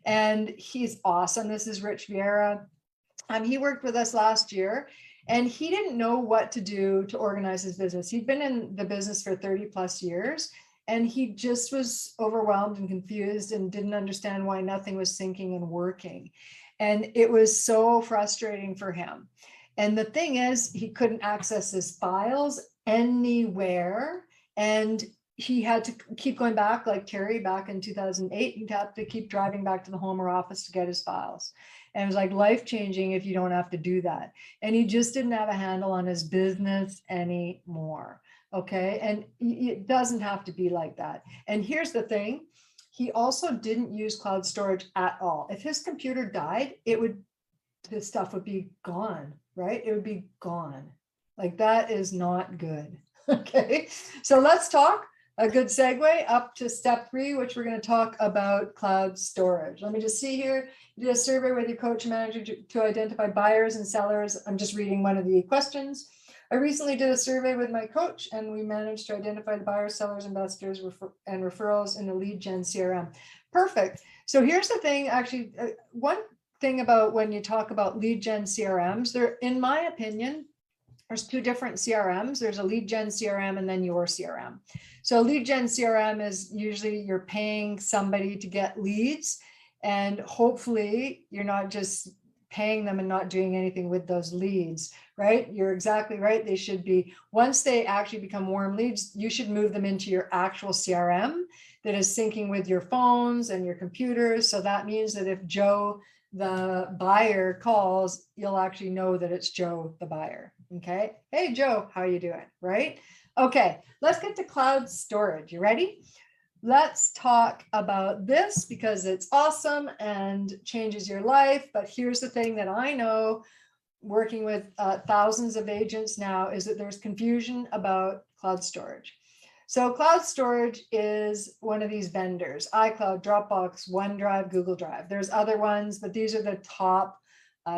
Speaker 1: And he's awesome. This is Rich Vieira. He worked with us last year. And he didn't know what to do to organize his business. He'd been in the business for 30 plus years, and he just was overwhelmed and confused and didn't understand why nothing was syncing and working. And it was so frustrating for him. And the thing is, he couldn't access his files anywhere. And he had to keep going back, like Terry back in 2008, he'd have to keep driving back to the home or office to get his files. And it was like life-changing if you don't have to do that. And he just didn't have a handle on his business anymore. Okay. And it doesn't have to be like that. And here's the thing. He also didn't use cloud storage at all. If his computer died, his stuff would be gone, right? It would be gone. Like, that is not good. Okay. So let's talk. A good segue up to step 3, which we're going to talk about cloud storage. Let me just see here. You did a survey with your coach and manager to identify buyers and sellers. I'm just reading one of the questions. I recently did a survey with my coach, and we managed to identify the buyers, sellers, investors, and referrals in the lead gen CRM. Perfect. So here's the thing, actually, one thing about when you talk about lead gen CRMs, there, in my opinion, there's 2 different CRMs. There's a lead gen CRM and then your CRM. So lead gen CRM is usually you're paying somebody to get leads, and hopefully you're not just paying them and not doing anything with those leads, right? You're exactly right. They should be, once they actually become warm leads, you should move them into your actual CRM that is syncing with your phones and your computers. So that means that if Joe, the buyer, calls, you'll actually know that it's Joe, the buyer. Okay. Hey, Joe, how are you doing? Right? Okay. Let's get to cloud storage. You ready? Let's talk about this because it's awesome and changes your life. But here's the thing that I know, working with thousands of agents now, is that there's confusion about cloud storage. So cloud storage is one of these vendors: iCloud, Dropbox, OneDrive, Google Drive. There's other ones, but these are the top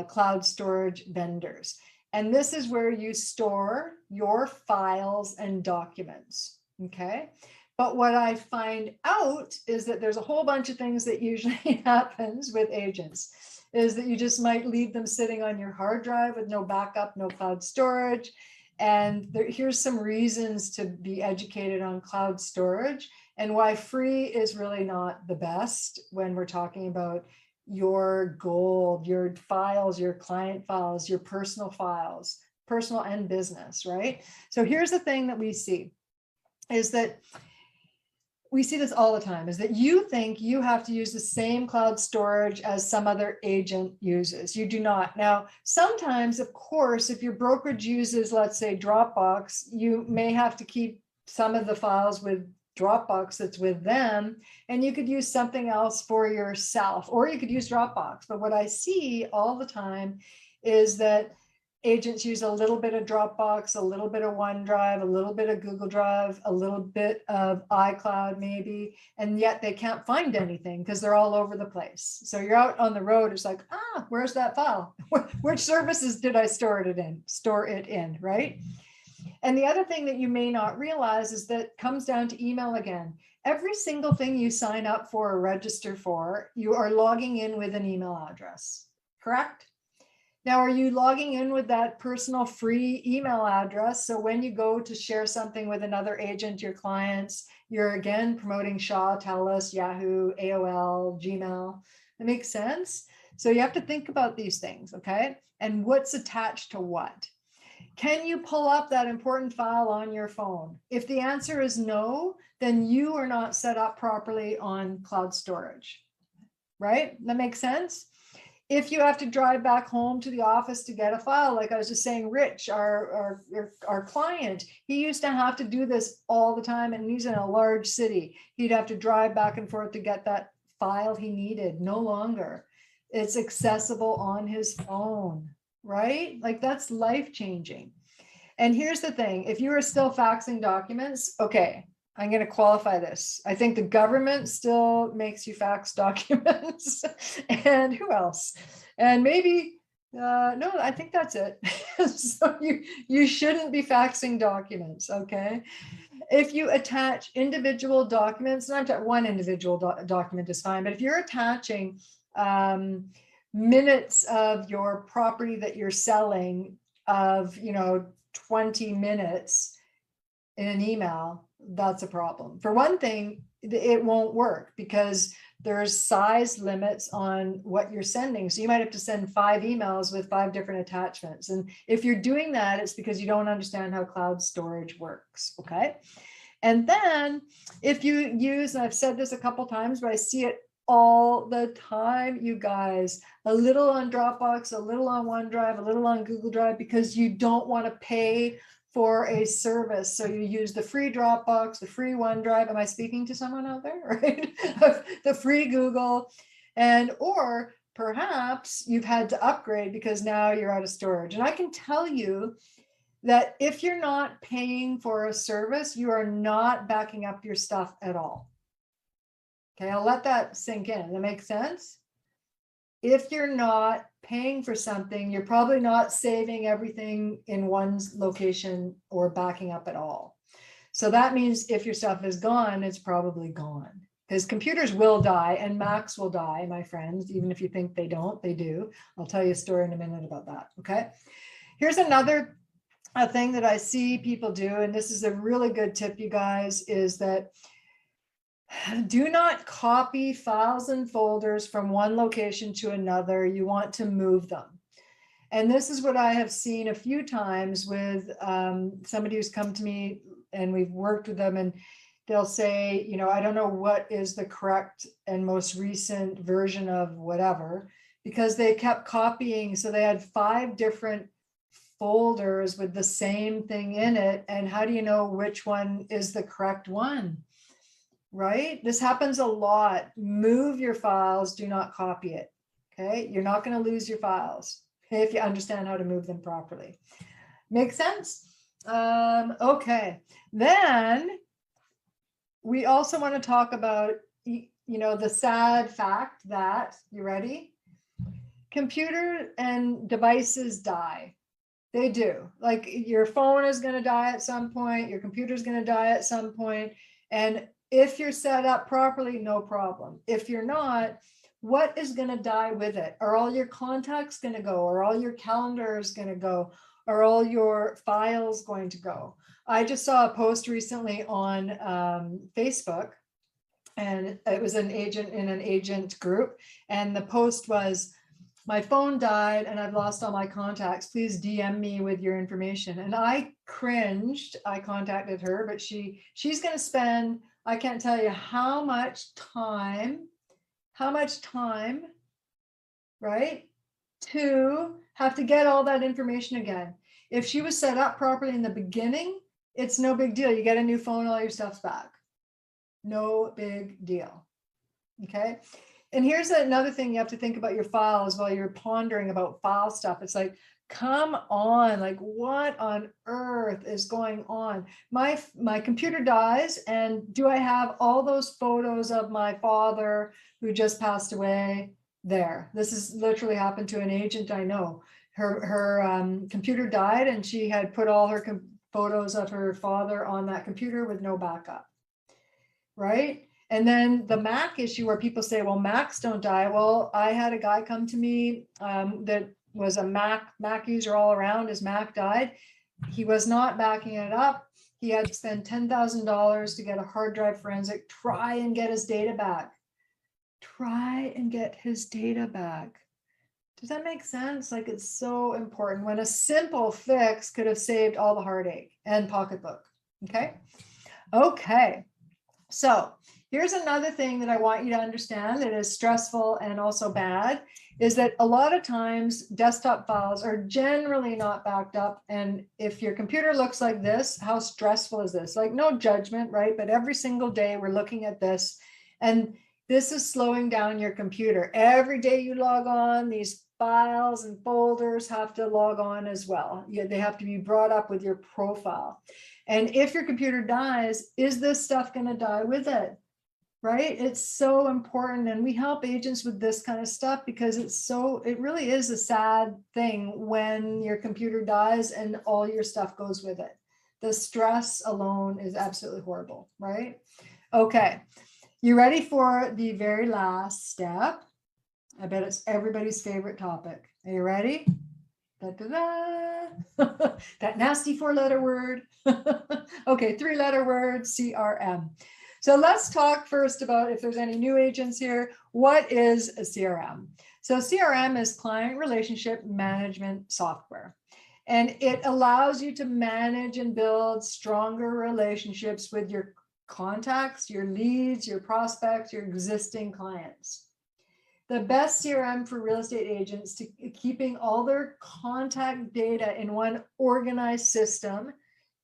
Speaker 1: cloud storage vendors. And this is where you store your files and documents. Okay. But what I find out is that there's a whole bunch of things that usually happens with agents, is that you just might leave them sitting on your hard drive with no backup, no cloud storage. And here's some reasons to be educated on cloud storage and why free is really not the best when we're talking about your gold, your files, your client files, your personal files, personal and business, right? So here's the thing that we see, is that we see this all the time, is that you think you have to use the same cloud storage as some other agent uses. You do not. Now, sometimes, of course, if your brokerage uses, let's say, Dropbox, you may have to keep some of the files with Dropbox that's with them, and you could use something else for yourself, or you could use Dropbox. But what I see all the time is that agents use a little bit of Dropbox, a little bit of OneDrive, a little bit of Google Drive, a little bit of iCloud maybe, and yet they can't find anything because they're all over the place. So you're out on the road, it's like, where's that file? Which services did I store it in, right? And the other thing that you may not realize is that it comes down to email again. Every single thing you sign up for or register for, you are logging in with an email address, correct? Now, are you logging in with that personal free email address? So when you go to share something with another agent, your clients, you're again promoting Shaw, TELUS, Yahoo, AOL, Gmail. That makes sense? So you have to think about these things, okay? And what's attached to what? Can you pull up that important file on your phone? If the answer is no, then you are not set up properly on cloud storage, right? That makes sense? If you have to drive back home to the office to get a file, like I was just saying, Rich, our client, he used to have to do this all the time, and he's in a large city. He'd have to drive back and forth to get that file he needed. No longer. It's accessible on his phone, right? Like that's life-changing. And here's the thing, if you are still faxing documents, okay, I'm going to qualify this. I think the government still makes you fax documents. And who else? And maybe, no, I think that's it. So you shouldn't be faxing documents, okay? If you attach individual documents, not one individual document is fine, but if you're attaching minutes of your property that you're selling of, 20 minutes in an email, that's a problem. For one thing, it won't work because there's size limits on what you're sending. So you might have to send 5 emails with 5 different attachments. And if you're doing that, it's because you don't understand how cloud storage works, okay? And then if you use, and I've said this a couple times, but I see it all the time, you guys, a little on Dropbox, a little on OneDrive, a little on Google Drive, because you don't want to pay for a service. So you use the free Dropbox, the free OneDrive. Am I speaking to someone out there, right? The free Google, or perhaps you've had to upgrade because now you're out of storage. And I can tell you that if you're not paying for a service, you are not backing up your stuff at all. Okay, I'll let that sink in. Does that make sense? If you're not paying for something, you're probably not saving everything in one location or backing up at all. So that means if your stuff is gone, it's probably gone. Because computers will die and Macs will die, my friends, even if you think they don't, they do. I'll tell you a story in a minute about that, okay? Here's another thing that I see people do, and this is a really good tip, you guys, is that do not copy files and folders from one location to another. You want to move them. And this is what I have seen a few times with somebody who's come to me and we've worked with them, and they'll say, I don't know what is the correct and most recent version of whatever, because they kept copying. So they had 5 different folders with the same thing in it. And how do you know which one is the correct one? Right? This happens a lot. Move your files, do not copy it. Okay. You're not going to lose your files if you understand how to move them properly. Make sense? Okay. Then we also want to talk about, the sad fact that, you ready? Computer and devices die. They do. Like your phone is going to die at some point. Your computer is going to die at some point. And if you're set up properly, no problem. If you're not, what is going to die with it? Are all your contacts going to go? Are all your calendars going to go? Are all your files going to go? I just saw a post recently on Facebook, and it was an agent in an agent group. And the post was, my phone died and I've lost all my contacts. Please DM me with your information. And I cringed. I contacted her, but she's going to spend, I can't tell you how much time, right, to have to get all that information again. If she was set up properly in the beginning, it's no big deal. You get a new phone, all your stuff's back. No big deal. Okay. And here's another thing you have to think about your files while you're pondering about file stuff. It's like, Come on, like what on earth is going on? My computer dies, and do I have all those photos of my father who just passed away there? This has literally happened to an agent I know. Her computer died, and she had put all her photos of her father on that computer with no backup, right? And then the Mac issue, where people say, well, Macs don't die. Well, I had a guy come to me that was a Mac user all around. His Mac died. He was not backing it up. He had to spend $10,000 to get a hard drive forensic, try and get his data back. Try and get his data back. Does that make sense? Like, it's so important when a simple fix could have saved all the heartache and pocketbook. Okay. Okay. So here's another thing that I want you to understand that is stressful and also bad, is that a lot of times desktop files are generally not backed up. And if your computer looks like this, how stressful is this? Like, no judgment, right? But every single day we're looking at this, and this is slowing down your computer. Every day you log on, these files and folders have to log on as well. They have to be brought up with your profile. And if your computer dies, is this stuff going to die with it? Right? It's so important. And we help agents with this kind of stuff because it really is a sad thing when your computer dies and all your stuff goes with it. The stress alone is absolutely horrible, right? Okay. You ready for the very last step? I bet it's everybody's favorite topic. Are you ready? Da, da, da. That nasty 4-letter word. Okay, 3-letter word, CRM. So let's talk first about, if there's any new agents here, what is a CRM? So CRM is client relationship management software, and it allows you to manage and build stronger relationships with your contacts, your leads, your prospects, your existing clients. The best CRM for real estate agents to keeping all their contact data in one organized system,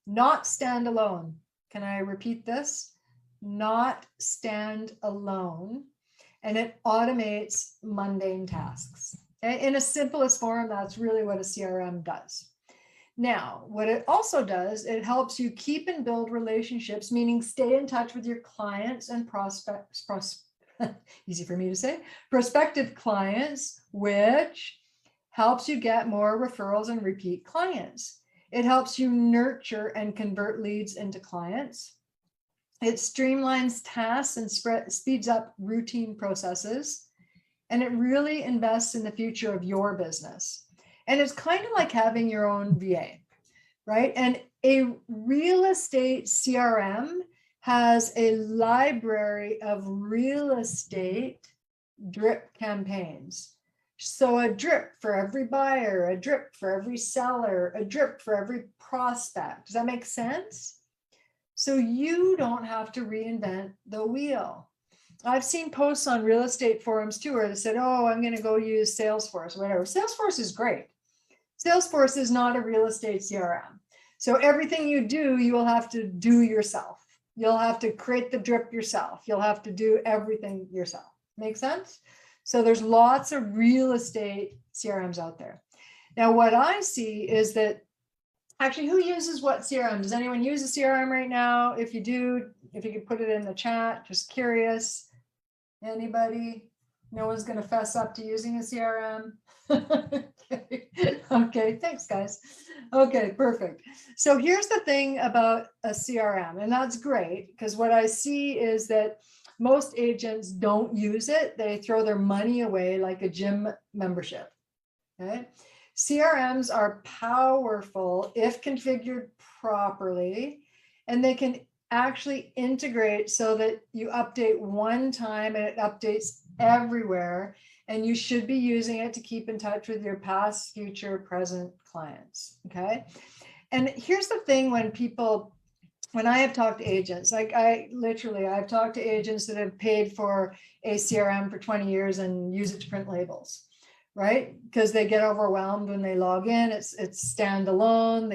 Speaker 1: not standalone. Can I repeat this? Not stand alone. And it automates mundane tasks. Okay? In a simplest form, that's really what a CRM does. Now, what it also does, it helps you keep and build relationships, meaning stay in touch with your clients and prospects, easy for me to say, prospective clients, which helps you get more referrals and repeat clients. It helps you nurture and convert leads into clients. It streamlines tasks and speeds up routine processes. And it really invests in the future of your business. And it's kind of like having your own VA, right? And a real estate CRM has a library of real estate drip campaigns. So a drip for every buyer, a drip for every seller, a drip for every prospect. Does that make sense? So you don't have to reinvent the wheel. I've seen posts on real estate forums too, where they said, oh, I'm going to go use Salesforce or whatever. Salesforce is great. Salesforce is not a real estate CRM. So everything you do, you will have to do yourself. You'll have to create the drip yourself. You'll have to do everything yourself. Make sense? So there's lots of real estate CRMs out there. Now, what I see is that actually, who uses what CRM? Does anyone use a CRM right now? If you do, if you could put it in the chat, just curious. Anybody? No one's going to fess up to using a CRM. Okay, thanks, guys. Okay, perfect. So here's the thing about a CRM, and that's great because what I see is that most agents don't use it. They throw their money away like a gym membership. Okay. CRMs are powerful if configured properly, and they can actually integrate so that you update one time and it updates everywhere. And you should be using it to keep in touch with your past, future, present clients. Okay. And here's the thing, when I have talked to agents, like I've talked to agents that have paid for a CRM for 20 years and use it to print labels. Right? Because they get overwhelmed when they log in. It's standalone.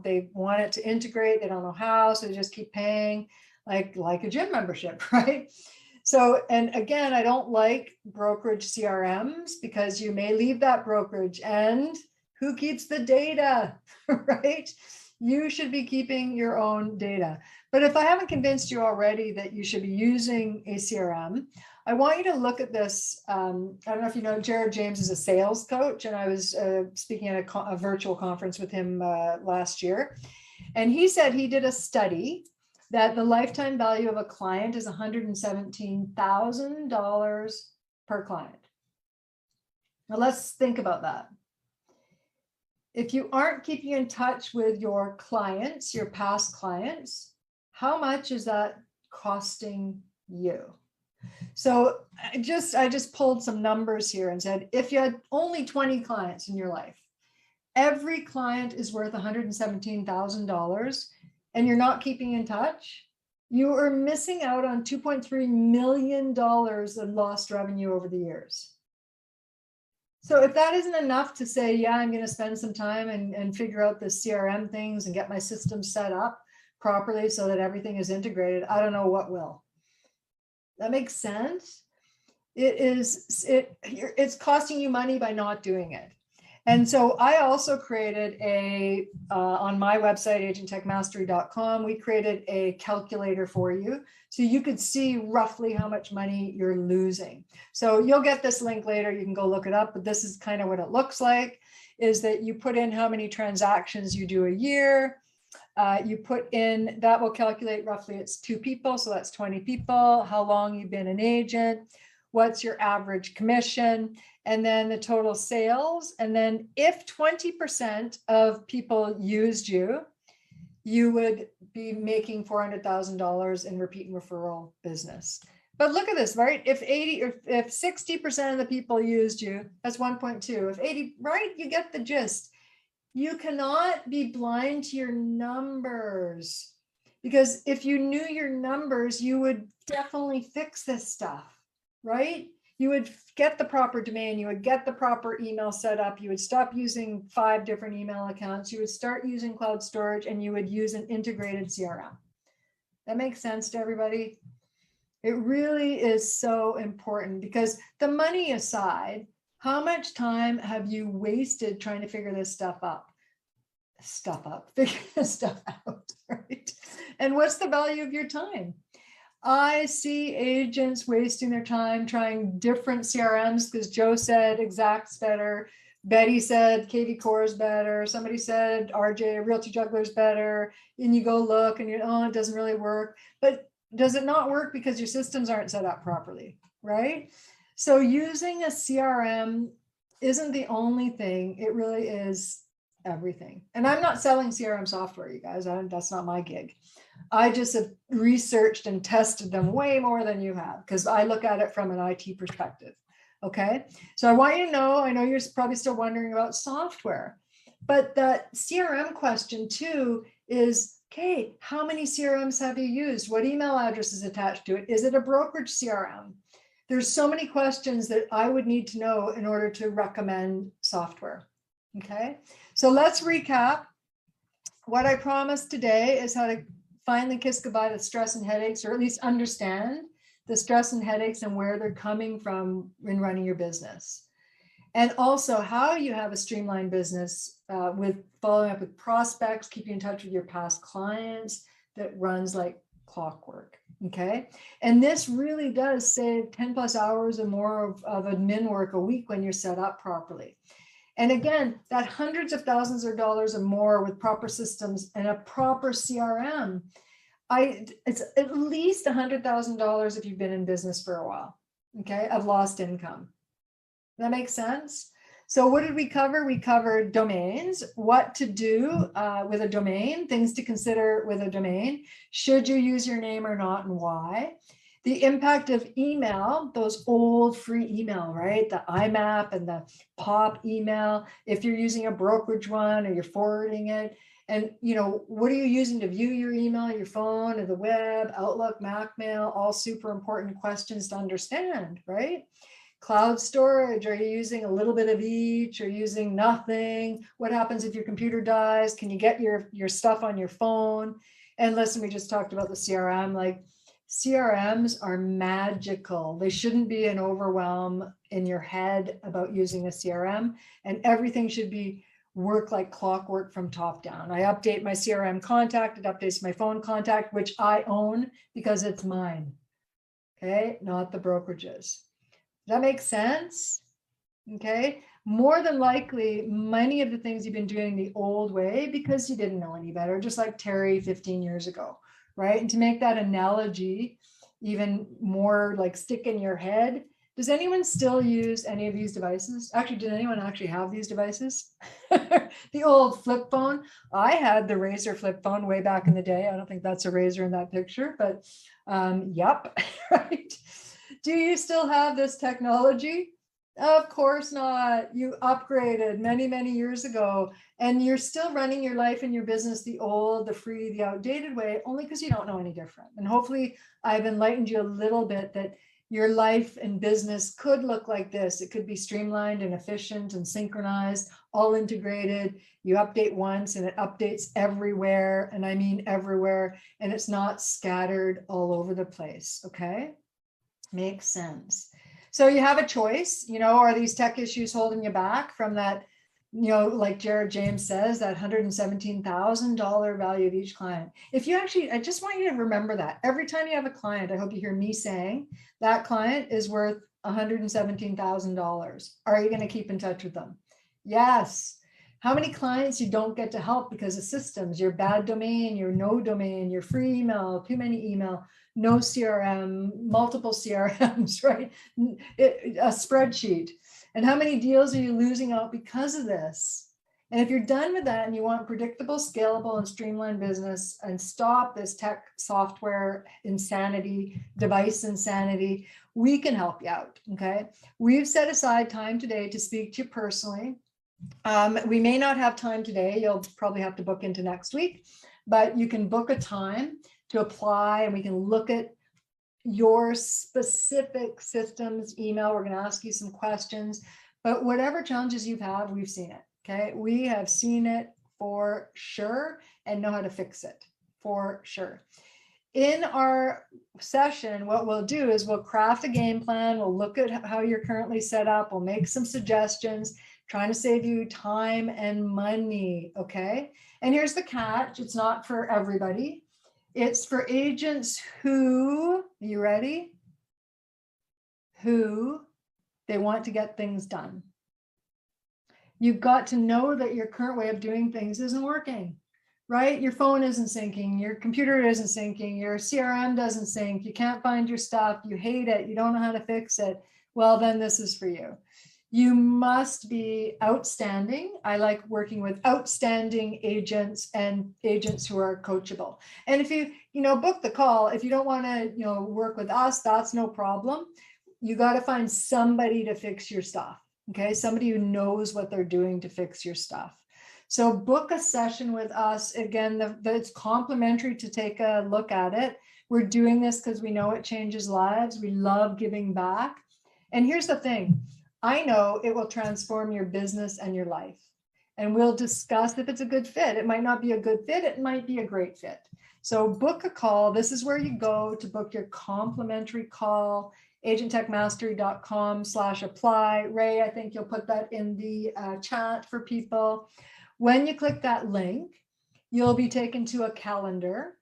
Speaker 1: They want it to integrate. They don't know how, so they just keep paying like a gym membership, right? So, and again, I don't like brokerage CRMs because you may leave that brokerage and Who keeps the data, right? You should be keeping your own data. But if I haven't convinced you already that you should be using a CRM, I want you to look at this. I don't know if you know, Jared James is a sales coach, and I was speaking at a virtual conference with him last year. And he said he did a study that the lifetime value of a client is $117,000 per client. Now let's think about that. If you aren't keeping in touch with your clients, your past clients, how much is that costing you? So I just pulled some numbers here and said, if you had only 20 clients in your life, every client is worth $117,000, and you're not keeping in touch, you are missing out on $2.3 million in lost revenue over the years. So if that isn't enough to say, yeah, I'm going to spend some time and figure out the CRM things and get my system set up properly so that everything is integrated, I don't know what will. That makes sense? It's costing you money by not doing it. And so I also created on my website, agenttechmastery.com, we created a calculator for you so you could see roughly how much money you're losing. So you'll get this link later, you can go look it up, but this is kind of what it looks like, is that you put in how many transactions you do a year. You put in, that will calculate roughly it's 2 people, so that's 20 people, how long you've been an agent, what's your average commission, and then the total sales. And then if 20% of people used you, you would be making $400,000 in repeat and referral business. But look at this, right? If 60% of the people used you, that's 1.2. If 80, right? You get the gist. You cannot be blind to your numbers, because if you knew your numbers, you would definitely fix this stuff, right? You would get the proper domain, you would get the proper email set up, you would stop using 5 different email accounts, you would start using cloud storage, and you would use an integrated CRM. That makes sense to everybody? It really is so important, because the money aside, how much time have you wasted trying to figure this stuff out, figure this stuff out, right? And what's the value of your time? I see agents wasting their time trying different CRMs because Joe said Exact's better. Betty said KV Core is better. Somebody said RJ Realty Juggler is better. And you go look and oh, it doesn't really work. But does it not work because your systems aren't set up properly, right? So using a CRM isn't the only thing. It really is everything. And I'm not selling CRM software, you guys. That's not my gig. I just have researched and tested them way more than you have, because I look at it from an IT perspective. Okay. So I want you to know, I know you're probably still wondering about software, but that CRM question too is, okay, how many CRMs have you used? What email address is attached to it? Is it a brokerage CRM? There's so many questions that I would need to know in order to recommend software. Okay. So let's recap. What I promised today is how to finally kiss goodbye to stress and headaches, or at least understand the stress and headaches and where they're coming from in running your business. And also how you have a streamlined business with following up with prospects, keeping in touch with your past clients, that runs like clockwork. Okay. And this really does save 10 plus hours or more of admin work a week when you're set up properly. And again, that hundreds of thousands of dollars or more with proper systems and a proper CRM, it's at least $100,000 if you've been in business for a while, okay, of lost income. That makes sense? So what did we cover? We covered domains, what to do with a domain, things to consider with a domain, should you use your name or not, and why. The impact of email, those old free email, right? The IMAP and the POP email, if you're using a brokerage one or you're forwarding it. And, you know, what are you using to view your email, your phone, or the web, Outlook, Mac Mail, all super important questions to understand, right? Cloud storage, are you using a little bit of each or using nothing? What happens if your computer dies? Can you get your stuff on your phone? And listen, we just talked about the CRM, like, CRMs are magical. They shouldn't be an overwhelm in your head about using a CRM, and everything should be work like clockwork from top down. I update my CRM contact, it updates my phone contact, which I own because it's mine. Okay, not the brokerage's. Does that make sense? Okay, more than likely, many of the things you've been doing the old way because you didn't know any better, just like Terry 15 years ago, right? And to make that analogy even more like stick in your head, does anyone still use any of these devices? Actually, did anyone actually have these devices? The old flip phone. I had the Razor flip phone way back in the day. I don't think that's a Razor in that picture, but yep, right? Do you still have this technology? Of course not. You upgraded many, many years ago, and you're still running your life and your business the old, the free, the outdated way, only because you don't know any different. And hopefully I've enlightened you a little bit that your life and business could look like this. It could be streamlined and efficient and synchronized, all integrated. You update once and it updates everywhere. And I mean everywhere. And it's not scattered all over the place. Okay. Makes sense. So you have a choice, are these tech issues holding you back from that, like Jared James says, that $117,000 value of each client. If you actually, I just want you to remember that every time you have a client, I hope you hear me saying that client is worth $117,000. Are you going to keep in touch with them? Yes. How many clients you don't get to help because of systems, your bad domain, your no domain, your free email, too many email, no CRM, multiple CRMs, right? A spreadsheet. And how many deals are you losing out because of this? And if you're done with that and you want predictable, scalable, and streamlined business and stop this tech software insanity, device insanity, we can help you out, okay? We've set aside time today to speak to you personally. We may not have time today. You'll probably have to book into next week, but you can book a time to apply and we can look at your specific systems email. We're going to ask you some questions, but whatever challenges you've had, we've seen it. Okay. We have seen it for sure and know how to fix it for sure. In our session, what we'll do is we'll craft a game plan. We'll look at how you're currently set up. We'll make some suggestions, trying to save you time and money. Okay. And here's the catch. It's not for everybody. It's for agents who, are you ready? Who they want to get things done. You've got to know that your current way of doing things isn't working, right? Your phone isn't syncing, your computer isn't syncing, your CRM doesn't sync, you can't find your stuff, you hate it, you don't know how to fix it. Well, then this is for you. You must be outstanding. I like working with outstanding agents and agents who are coachable. And if you, book the call, if you don't want to, work with us, that's no problem. You got to find somebody to fix your stuff. Okay. Somebody who knows what they're doing to fix your stuff. So book a session with us. Again, it's complimentary to take a look at it. We're doing this because we know it changes lives. We love giving back. And here's the thing. I know it will transform your business and your life. And we'll discuss if it's a good fit. It might not be a good fit. It might be a great fit. So book a call. This is where you go to book your complimentary call, agenttechmastery.com/apply. Ray, I think you'll put that in the chat for people. When you click that link, you'll be taken to a calendar.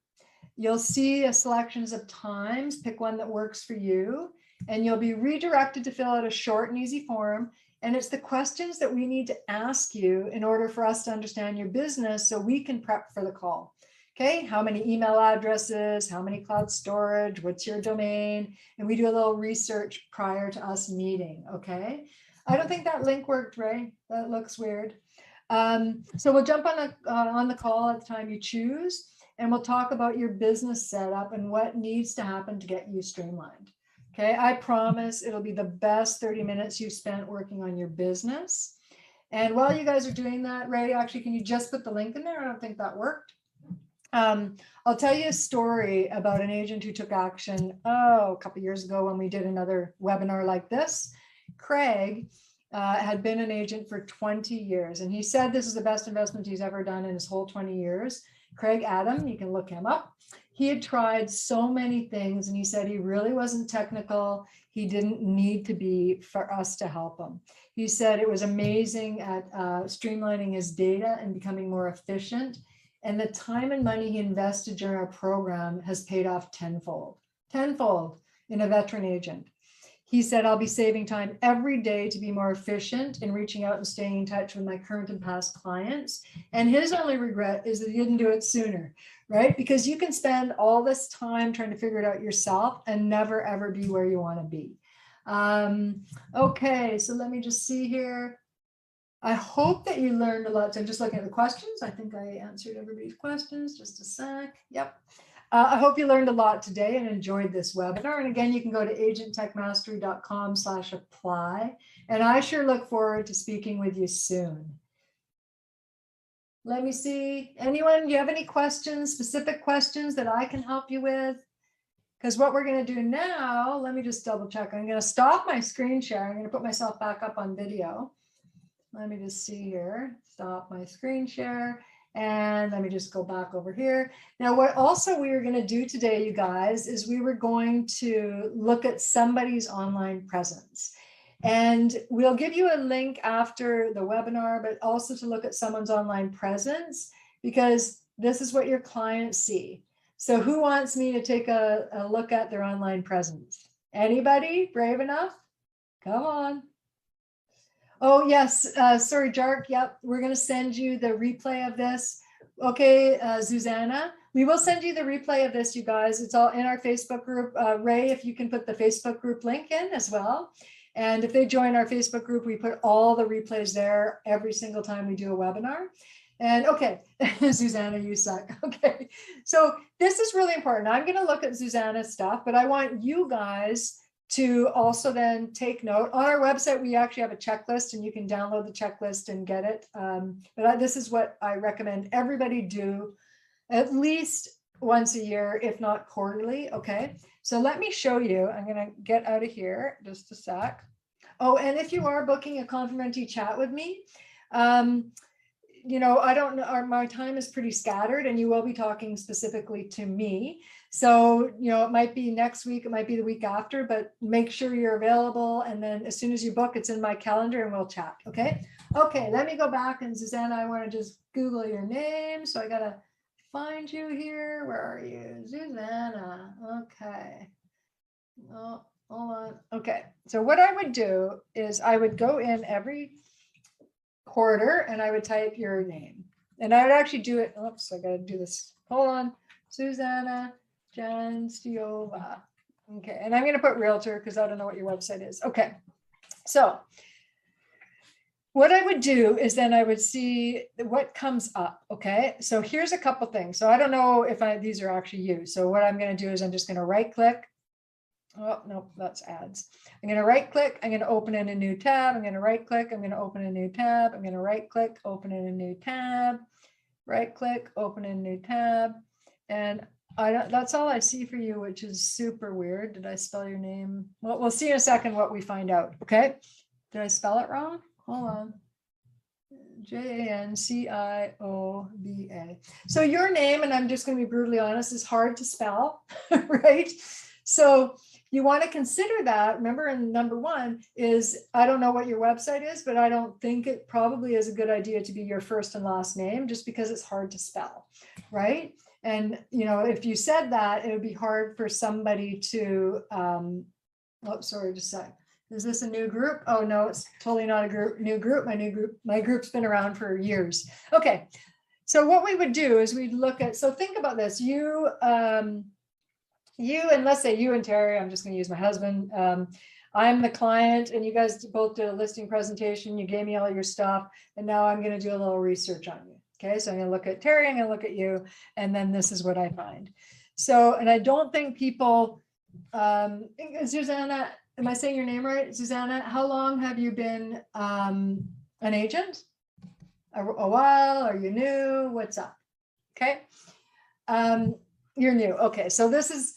Speaker 1: You'll see a selections of times. Pick one that works for you. And you'll be redirected to fill out a short and easy form. And it's the questions that we need to ask you in order for us to understand your business so we can prep for the call. Okay, how many email addresses, how many cloud storage, what's your domain? And we do a little research prior to us meeting, okay? I don't think that link worked, Ray. That looks weird. So we'll jump on the call at the time you choose, and we'll talk about your business setup and what needs to happen to get you streamlined. Okay, I promise it'll be the best 30 minutes you've spent working on your business. And while you guys are doing that, Ray, actually, can you just put the link in there? I don't think that worked. I'll tell you a story about an agent who took action, a couple of years ago when we did another webinar like this. Craig had been an agent for 20 years, and he said this is the best investment he's ever done in his whole 20 years. Craig Adam, you can look him up. He had tried so many things, and he said he really wasn't technical. He didn't need to be for us to help him. He said it was amazing at streamlining his data and becoming more efficient. And the time and money he invested during our program has paid off tenfold in a veteran agent. He said, I'll be saving time every day to be more efficient in reaching out and staying in touch with my current and past clients. And his only regret is that he didn't do it sooner, right? Because you can spend all this time trying to figure it out yourself and never, ever be where you want to be. Okay, so let me just see here. I hope that you learned a lot. So I'm just looking at the questions. I think I answered everybody's questions. Just a sec. Yep. I hope you learned a lot today and enjoyed this webinar. And again, you can go to agenttechmastery.com/apply. And I sure look forward to speaking with you soon. Let me see. Anyone, do you have any questions, specific questions that I can help you with? Because what we're going to do now, let me just double check. I'm going to stop my screen share. I'm going to put myself back up on video. Let me just see here. Stop my screen share. And let me just go back over here. Now, what also we were going to do today, you guys, is we were going to look at somebody's online presence. And we'll give you a link after the webinar, but also to look at someone's online presence, because this is what your clients see. So who wants me to take a look at their online presence? Anybody brave enough? Come on. Oh, yes. Sorry, Jark. Yep. We're going to send you the replay of this. Okay, Susanna, we will send you the replay of this, you guys. It's all in our Facebook group. Ray, if you can put the Facebook group link in as well. And if they join our Facebook group, we put all the replays there every single time we do a webinar. And okay, Susanna, you suck. Okay, so this is really important. I'm going to look at Susanna's stuff, but I want you guys to also then take note. On our website, we actually have a checklist, and you can download the checklist and get it. But this is what I recommend everybody do at least once a year, if not quarterly. Okay, so let me show you. I'm going to get out of here just a sec. Oh, and if you are booking a complimentary chat with me, you know, I don't know, my time is pretty scattered, and you will be talking specifically to me. So, you know, it might be next week, it might be the week after, but make sure you're available. And then as soon as you book, it's in my calendar and we'll chat. Okay. Okay. Let me go back. And Susanna, I want to just Google your name. So I got to find you here. Where are you? Susanna. Okay. Oh, hold on. Okay. So what I would do is I would go in every quarter and I would type your name, and I would actually do it. Oops, I got to do this. Hold on. Susanna Janstiova. Okay, and I'm going to put realtor because I don't know what your website is. Okay, so what I would do is then I would see what comes up. Okay, so here's a couple things. So I don't know if these are actually you. So what I'm going to do is I'm just going to right click. Oh, no, that's ads. I'm going to right click. I'm going to open in a new tab. I'm going to right click. I'm going to open a new tab. I'm going to right click, open in a new tab, right click, open in a new tab. And that's all I see for you, which is super weird. Did I spell your name? Well, we'll see in a second what we find out. Okay. Did I spell it wrong? Hold on. Janciova. So your name, and I'm just going to be brutally honest, is hard to spell, right? So you want to consider that. Remember, in number one is, I don't know what your website is, but I don't think it probably is a good idea to be your first and last name, just because it's hard to spell, right? And, you know, if you said that, it would be hard for somebody to, oh, sorry, just a sec. Is this a new group? Oh, no, it's totally not a new group. My group's been around for years. Okay. So what we would do is we'd look at, so think about this. You and let's say you and Terry, I'm just going to use my husband. I'm the client, and you guys both did a listing presentation. You gave me all your stuff, and now I'm going to do a little research on you. Okay, so I'm going to look at Terry, I'm going to look at you, and then this is what I find. So, and I don't think people, Susanna, am I saying your name right? Susanna, how long have you been an agent? A while? Are you new? What's up? Okay, you're new. Okay, so this is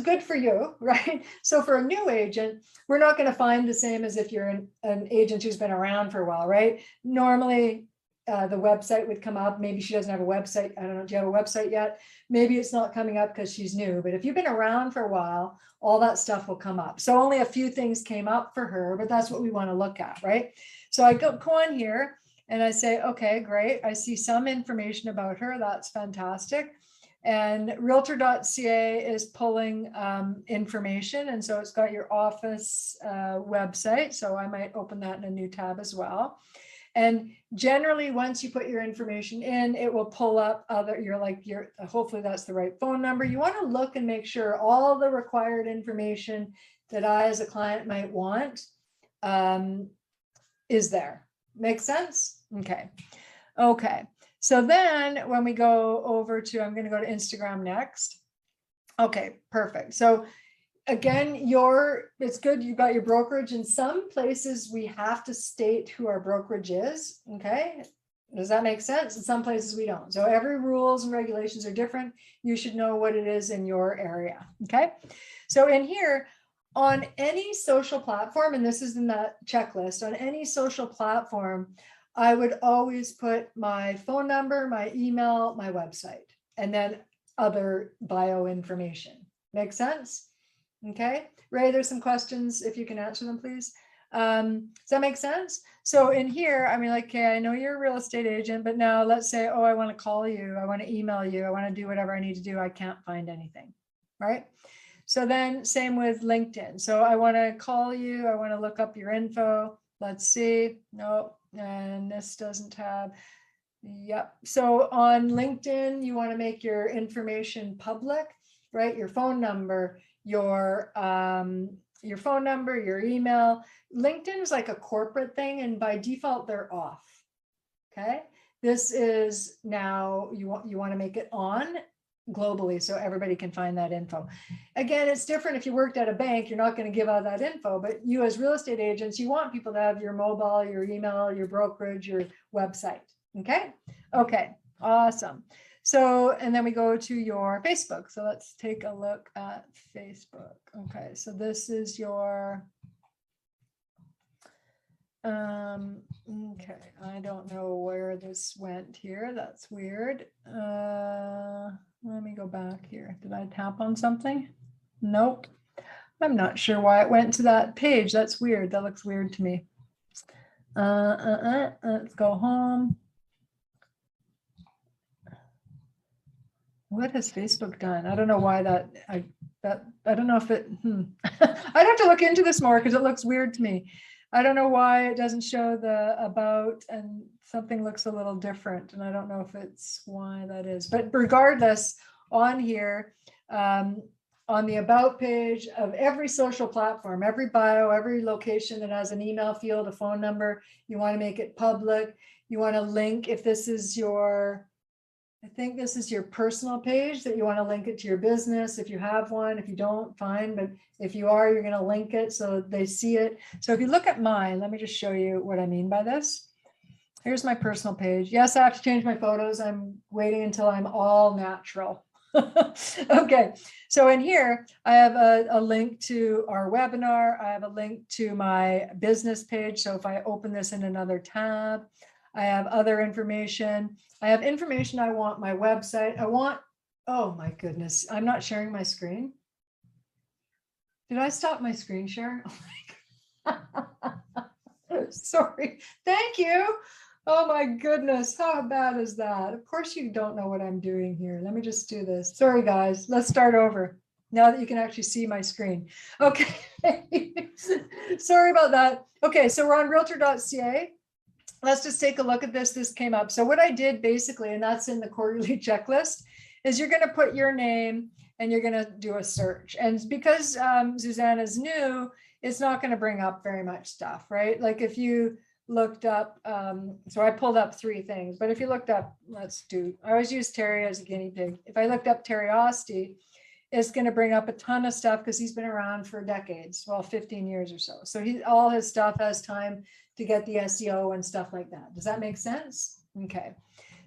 Speaker 1: good for you, right? So for a new agent, we're not going to find the same as if you're an agent who's been around for a while, right? Normally, the website would come up. Maybe she doesn't have a website. I don't know. Do you have a website yet? Maybe it's not coming up because she's new, but if you've been around for a while, all that stuff will come up. So only a few things came up for her, but that's what we want to look at, right? So I go on here and I say, okay, great. I see some information about her. That's fantastic. And Realtor.ca is pulling information. And so it's got your office website. So I might open that in a new tab as well. And generally, once you put your information in, it will pull up hopefully that's the right phone number. You want to look and make sure all the required information that I, as a client, might want is there. Make sense? Okay. Okay. So then when we go over to, I'm going to go to Instagram next. Okay, perfect. So again, it's good you got your brokerage. In some places we have to state who our brokerage is. Okay. Does that make sense? In some places we don't. So every rules and regulations are different. You should know what it is in your area. Okay. So in here, on any social platform, and this is in that checklist, on any social platform, I would always put my phone number, my email, my website, and then other bio information. Make sense? Okay. Ray, there's some questions. If you can answer them, please. Does that make sense? So in here, I mean, like, okay, I know you're a real estate agent, but now let's say, oh, I want to call you. I want to email you. I want to do whatever I need to do. I can't find anything. Right. So then same with LinkedIn. So I want to call you. I want to look up your info. Let's see. Nope. And this doesn't have. Yep. So on LinkedIn, you want to make your information public, right? Your phone number, your phone number, your email. LinkedIn is like a corporate thing, and by default, they're off. Okay. This is now you want to make it on globally so everybody can find that info. Again, it's different if you worked at a bank, you're not going to give out that info, but you as real estate agents, you want people to have your mobile, your email, your brokerage, your website. Okay. Okay. Awesome. So, and then we go to your Facebook. So let's take a look at Facebook. Okay. So this is your, okay. I don't know where this went here. That's weird. Let me go back here. Did I tap on something? Nope. I'm not sure why it went to that page. That's weird. That looks weird to me. Let's go home. What has Facebook done? I don't know why I don't know if it, I'd have to look into this more because it looks weird to me. I don't know why it doesn't show the about, and something looks a little different, and I don't know if it's why that is. But regardless, on here, on the about page of every social platform, every bio, every location that has an email field, a phone number, you want to make it public. You want to link, if this is your, I think this is your personal page, that you want to link it to your business. If you have one, if you don't, fine. But if you are, you're going to link it so they see it. So if you look at mine, let me just show you what I mean by this. Here's my personal page. Yes, I have to change my photos. I'm waiting until I'm all natural. Okay. So in here, I have a link to our webinar. I have a link to my business page. So if I open this in another tab, I have other information. I have information. I want my website. I want, oh my goodness, I'm not sharing my screen. Did I stop my screen share? Oh my God. Sorry. Thank you. Oh my goodness. How bad is that? Of course you don't know what I'm doing here. Let me just do this. Sorry, guys. Let's start over now that you can actually see my screen. Okay. Sorry about that. Okay. So we're on Realtor.ca. Let's just take a look at this. This came up. So what I did basically, and that's in the quarterly checklist, is you're going to put your name and you're going to do a search. And because Susanna's new, it's not going to bring up very much stuff, right? Like if you looked up, so I pulled up 3 things, but if you looked up, I always use Terry as a guinea pig. If I looked up Terry Osti, it's going to bring up a ton of stuff because he's been around for decades, well, 15 years or so. So all his stuff has time to get the SEO and stuff like that. Does that make sense? Okay.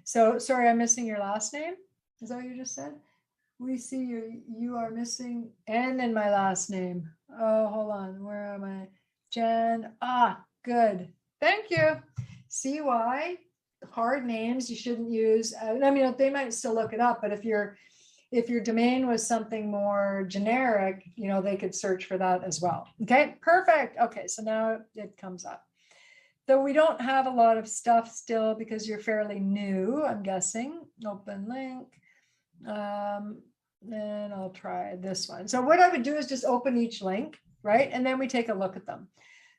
Speaker 1: So sorry, I'm missing your last name. Is that what you just said? We see you are missing N in my last name. Oh, hold on. Where am I? Jen. Ah, good. Thank you. CY. hard names, you shouldn't use, I mean, they might still look it up, but if your domain was something more generic, you know, they could search for that as well. Okay, perfect. Okay, so now it comes up. Though we don't have a lot of stuff still because you're fairly new, I'm guessing. Open link. And I'll try this one. So what I would do is just open each link, right? And then we take a look at them.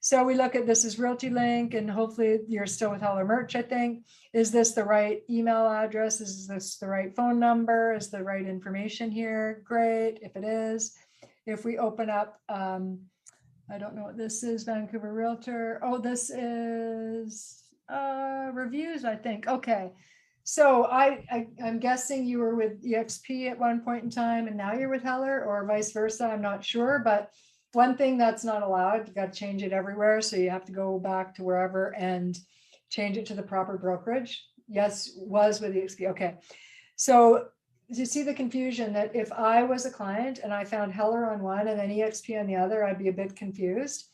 Speaker 1: So we look at this is Realty Link, and hopefully you're still with Heller Merch, I think. Is this the right email address? Is this the right phone number? Is the right information here? Great, if it is. If we open up, I don't know what this is, Vancouver Realtor. Oh, this is reviews, I think. Okay. So I'm guessing you were with EXP at one point in time and now you're with Heller, or vice versa. I'm not sure, but one thing that's not allowed, you got to change it everywhere. So you have to go back to wherever and change it to the proper brokerage. Yes, was with EXP. Okay. So you see the confusion that if I was a client and I found Heller on one and then EXP on the other, I'd be a bit confused.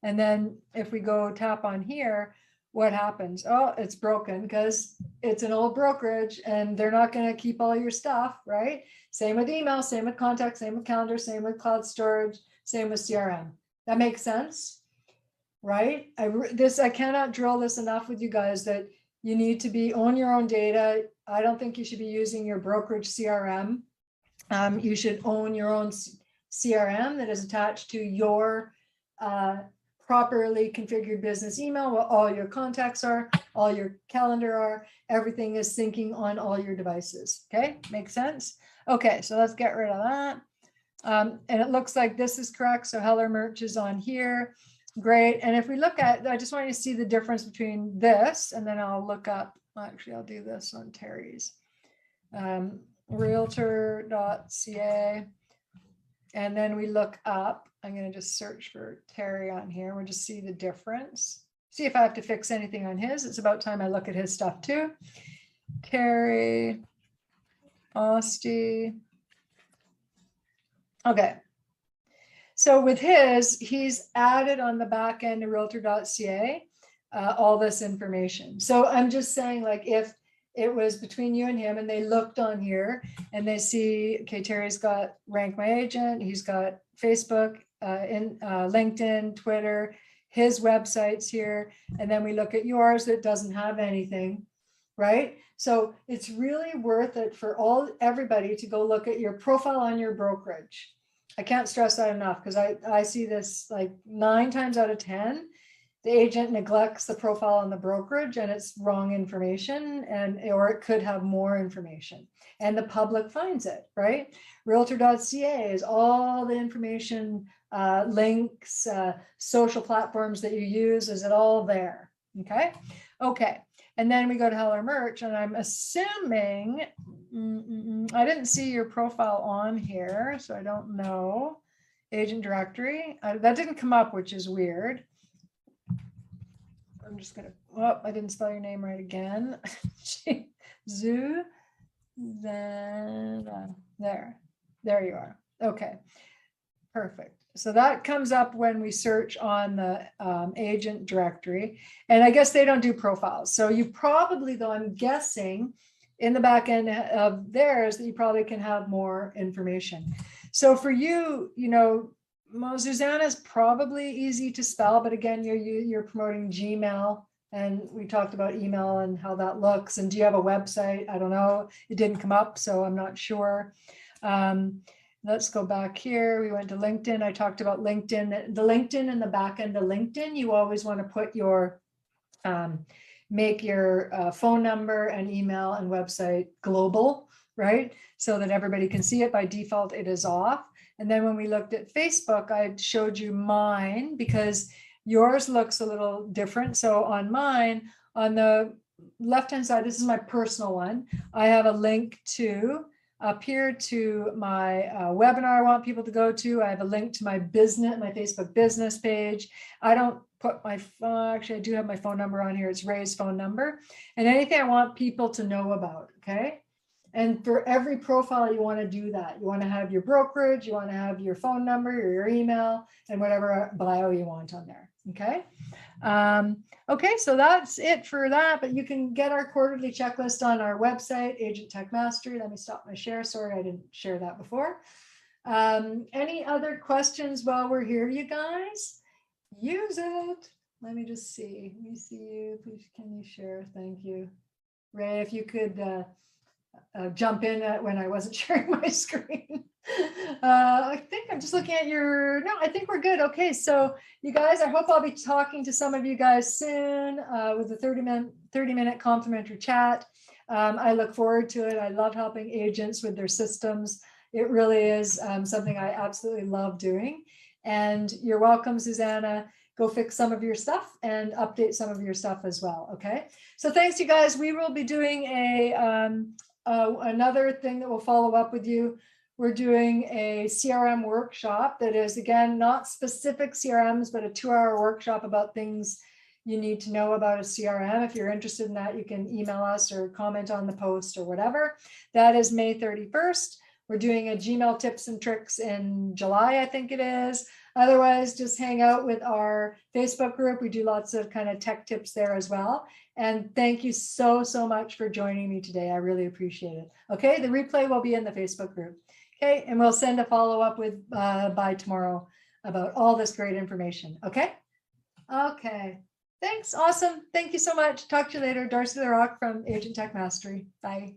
Speaker 1: And then if we go tap on here, what happens? Oh, it's broken because it's an old brokerage and they're not going to keep all your stuff, right? Same with email, same with contact, same with calendar, same with cloud storage, same with CRM. That makes sense, right? I cannot drill this enough with you guys that you need to own your own data. I don't think you should be using your brokerage CRM. You should own your own CRM that is attached to your properly configured business email, where all your contacts are, all your calendar are, everything is syncing on all your devices. Okay, makes sense? Okay, so let's get rid of that. And it looks like this is correct. So Heller Merch is on here. Great. And if we look at, I just want you to see the difference between this, and then I'll look up, actually, I'll do this on Terry's. Realtor.ca. And then we look up, I'm going to just search for Terry on here. We'll just see the difference. See if I have to fix anything on his. It's about time I look at his stuff too. Terry, Osty. Okay. So with he's added on the back end of realtor.ca, all this information. So I'm just saying, like, if it was between you and him and they looked on here and they see, okay, Terry's got Rank My Agent, he's got Facebook, LinkedIn, Twitter, his website's here. And then we look at yours that doesn't have anything, right? So it's really worth it for everybody to go look at your profile on your brokerage. I can't stress that enough, because I see this like 9 times out of 10. The agent neglects the profile on the brokerage and it's wrong information, or it could have more information, and the public finds it, right? Realtor.ca is all the information, links, social platforms that you use. Is it all there? Okay. Okay. And then we go to Heller Merch, and I'm assuming, I didn't see your profile on here, so I don't know. Agent directory, that didn't come up, which is weird. I'm just gonna, oh, I didn't spell your name right again. Zoo, then there you are. Okay, perfect. So that comes up when we search on the agent directory, and I guess they don't do profiles. So you probably, though, I'm guessing in the back end of theirs that you probably can have more information. So for you, you know, Susanna is probably easy to spell, but again, you're promoting Gmail, and we talked about email and how that looks. And do you have a website? I don't know. It didn't come up, so I'm not sure. Let's go back here. We went to LinkedIn. I talked about LinkedIn. The LinkedIn in the back end of LinkedIn, you always want to put your, make your phone number and email and website global, right? So that everybody can see it. By default, it is off. And then when we looked at Facebook, I showed you mine because yours looks a little different. So on mine, on the left-hand side, this is my personal one. I have a link to up here to my webinar I want people to go to. I have a link to my business, my Facebook business page. I don't put my phone, actually I do have my phone number on here. It's Ray's phone number, and anything I want people to know about, okay? And for every profile, you want to do that. You want to have your brokerage, you want to have your phone number or your email and whatever bio you want on there. Okay. Okay, so that's it for that, but you can get our quarterly checklist on our website, Agent Tech Mastery. Let me stop my share. Sorry, I didn't share that before. Any other questions while we're here, you guys? Use it. Let me just see. Let me see you. Please, can you share? Thank you. Ray, if you could jump in when I wasn't sharing my screen. I think I'm just looking at your, no, I think we're good. Okay, so you guys, I hope I'll be talking to some of you guys soon with a 30-minute complimentary chat. I look forward to it. I love helping agents with their systems. It really is something I absolutely love doing. And you're welcome, Susanna. Go fix some of your stuff and update some of your stuff as well. Okay, so thanks, you guys. We will be doing another thing that will follow up with you. We're doing a CRM workshop that is, again, not specific CRMs, but a 2-hour workshop about things you need to know about a CRM. If you're interested in that, you can email us or comment on the post or whatever. That is May 31st. We're doing a Gmail tips and tricks in July, I think it is. Otherwise, just hang out with our Facebook group. We do lots of kind of tech tips there as well. And thank you so, so much for joining me today. I really appreciate it. Okay, the replay will be in the Facebook group. Okay, and we'll send a follow-up with by tomorrow about all this great information. Okay? Okay. Thanks. Awesome. Thank you so much. Talk to you later. Darci LaRocque from Agent Tech Mastery. Bye.